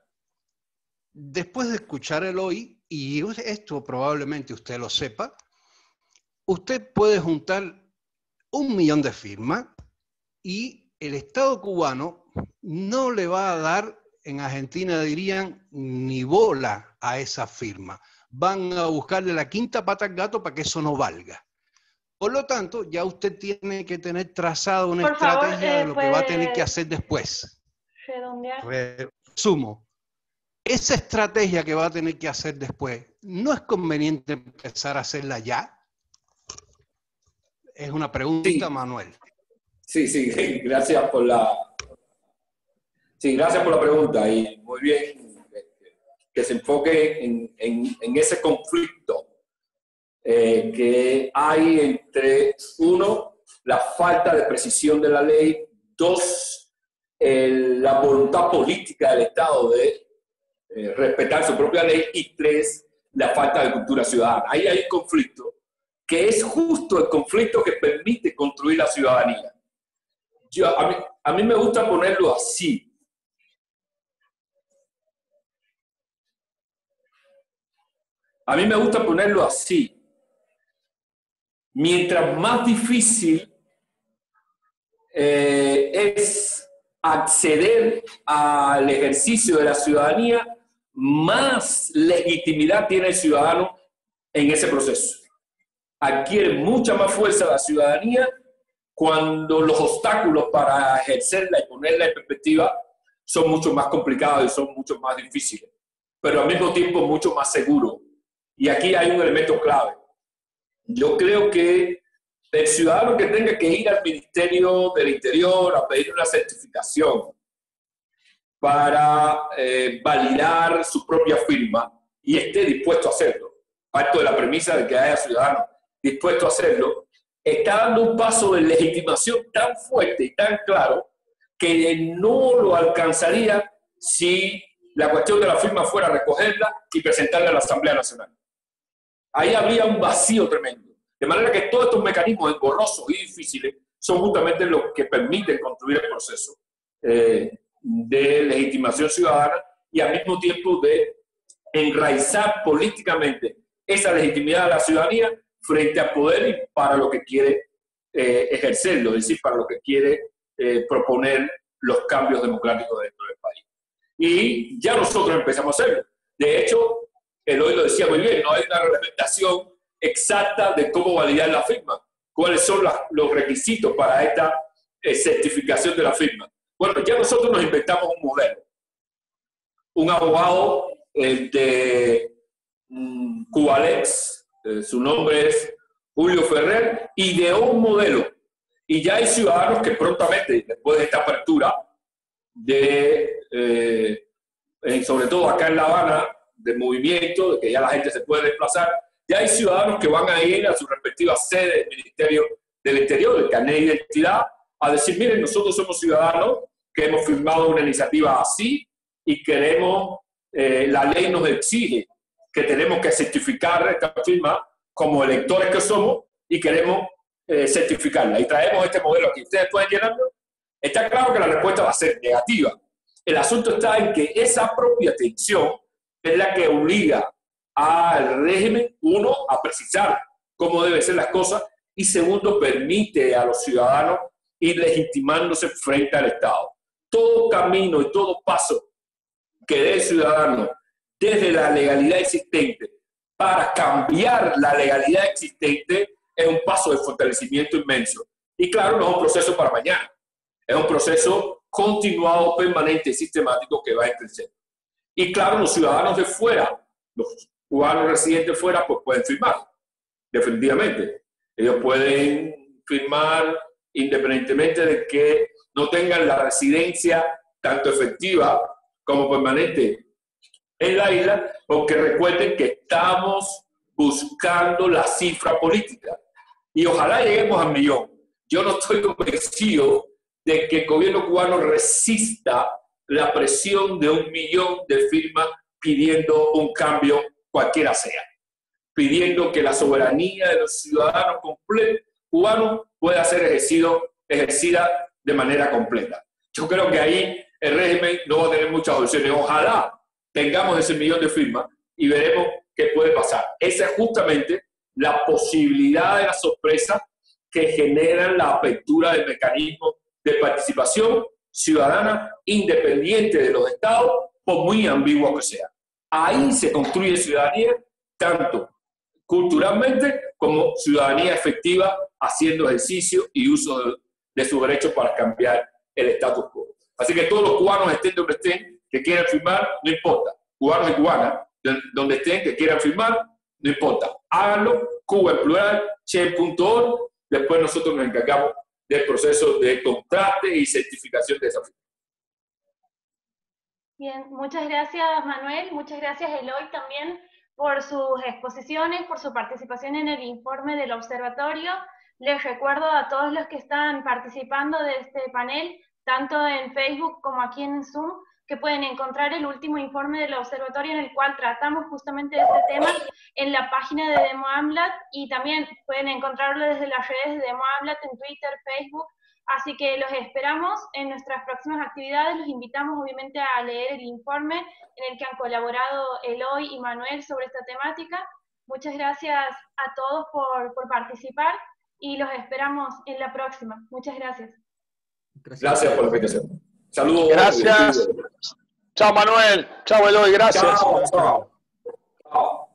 Después de escuchar a Eloy, y esto probablemente usted lo sepa, usted puede juntar 1 millón de firmas y el Estado cubano no le va a dar, en Argentina dirían, ni bola a esa firma. Van a buscarle la quinta pata al gato para que eso no valga. Por lo tanto, ya usted tiene que tener trazado una estrategia de lo que va a tener que hacer después. Resumo. Esa estrategia que va a tener que hacer después, ¿no es conveniente empezar a hacerla ya? Es una pregunta, sí. Manuel. Sí, gracias por la pregunta y muy bien que se enfoque en ese conflicto que hay entre, uno, la falta de precisión de la ley, dos, la voluntad política del Estado de respetar su propia ley y tres, la falta de cultura ciudadana. Ahí hay un conflicto que es justo el conflicto que permite construir la ciudadanía. A mí me gusta ponerlo así. Mientras más difícil es acceder al ejercicio de la ciudadanía, más legitimidad tiene el ciudadano en ese proceso. Adquiere mucha más fuerza la ciudadanía cuando los obstáculos para ejercerla y ponerla en perspectiva son mucho más complicados y son mucho más difíciles, pero al mismo tiempo mucho más seguros. Y aquí hay un elemento clave. Yo creo que el ciudadano que tenga que ir al Ministerio del Interior a pedir una certificación para validar su propia firma y esté dispuesto a hacerlo, parto de la premisa de que haya ciudadanos dispuestos a hacerlo, está dando un paso de legitimación tan fuerte y tan claro que no lo alcanzaría si la cuestión de la firma fuera recogerla y presentarla a la Asamblea Nacional. Ahí habría un vacío tremendo. De manera que todos estos mecanismos engorrosos y difíciles son justamente los que permiten construir el proceso de legitimación ciudadana y al mismo tiempo de enraizar políticamente esa legitimidad de la ciudadanía frente al poder y para lo que quiere ejercerlo, es decir, para lo que quiere proponer los cambios democráticos dentro del país. Y ya nosotros empezamos a hacerlo. De hecho, Eloy lo decía muy bien, no hay una reglamentación exacta de cómo validar la firma, cuáles son los requisitos para esta certificación de la firma. Bueno, ya nosotros nos inventamos un modelo. Un abogado de Cubalex, su nombre es Julio Ferrer, ideó un modelo. Y ya hay ciudadanos que prontamente, después de esta apertura, sobre todo acá en La Habana, de movimiento, de que ya la gente se puede desplazar, ya hay ciudadanos que van a ir a sus respectivas sedes del Ministerio del Interior, del carnet de identidad, a decir, miren, nosotros somos ciudadanos que hemos firmado una iniciativa así y queremos, la ley nos exige que tenemos que certificar esta firma como electores que somos y queremos certificarla. Y traemos este modelo aquí. ¿Ustedes pueden llenarlo? Está claro que la respuesta va a ser negativa. El asunto está en que esa propia tensión es la que obliga al régimen, uno, a precisar cómo deben ser las cosas y segundo, permite a los ciudadanos ir legitimándose frente al Estado. Todo camino y todo paso que dé el ciudadano desde la legalidad existente para cambiar la legalidad existente es un paso de fortalecimiento inmenso. Y claro, no es un proceso para mañana, es un proceso continuado, permanente y sistemático que va a crecer. Y claro, los ciudadanos de fuera, los cubanos residentes fuera, pues pueden firmar, definitivamente. Ellos pueden firmar independientemente de que no tengan la residencia tanto efectiva como permanente en la isla, porque recuerden que estamos buscando la cifra política. Y ojalá lleguemos al 1 millón. Yo no estoy convencido de que el gobierno cubano resista la presión de 1 millón de firmas pidiendo un cambio cualquiera sea, pidiendo que la soberanía de los ciudadanos cubanos pueda ser ejercida de manera completa. Yo creo que ahí el régimen no va a tener muchas opciones. Ojalá tengamos ese 1 millón de firmas y veremos qué puede pasar. Esa es justamente la posibilidad de la sorpresa que generan la apertura del mecanismo de participación ciudadana independiente de los estados, por muy ambiguo que sea. Ahí se construye ciudadanía, tanto culturalmente como ciudadanía efectiva, haciendo ejercicio y uso de sus derechos para cambiar el status quo. Así que todos los cubanos, estén donde estén, que quieran firmar, no importa. Cubanos y cubanas, donde estén, que quieran firmar, no importa. Háganlo, Cuba en plural, Che.org. Después nosotros nos encargamos del proceso de contraste y certificación de esa firma. Bien, muchas gracias Manuel, muchas gracias Eloy también por sus exposiciones, por su participación en el informe del observatorio. Les recuerdo a todos los que están participando de este panel, tanto en Facebook como aquí en Zoom, que pueden encontrar el último informe del observatorio en el cual tratamos justamente de este tema en la página de DemoAmLat, y también pueden encontrarlo desde las redes de DemoAmLat en Twitter, Facebook. Así que los esperamos en nuestras próximas actividades. Los invitamos obviamente a leer el informe en el que han colaborado Eloy y Manuel sobre esta temática. Muchas gracias a todos por participar y los esperamos en la próxima. Muchas gracias. Gracias por la invitación. Saludos. Gracias. Chao Manuel. Chao Eloy. Gracias. Chao.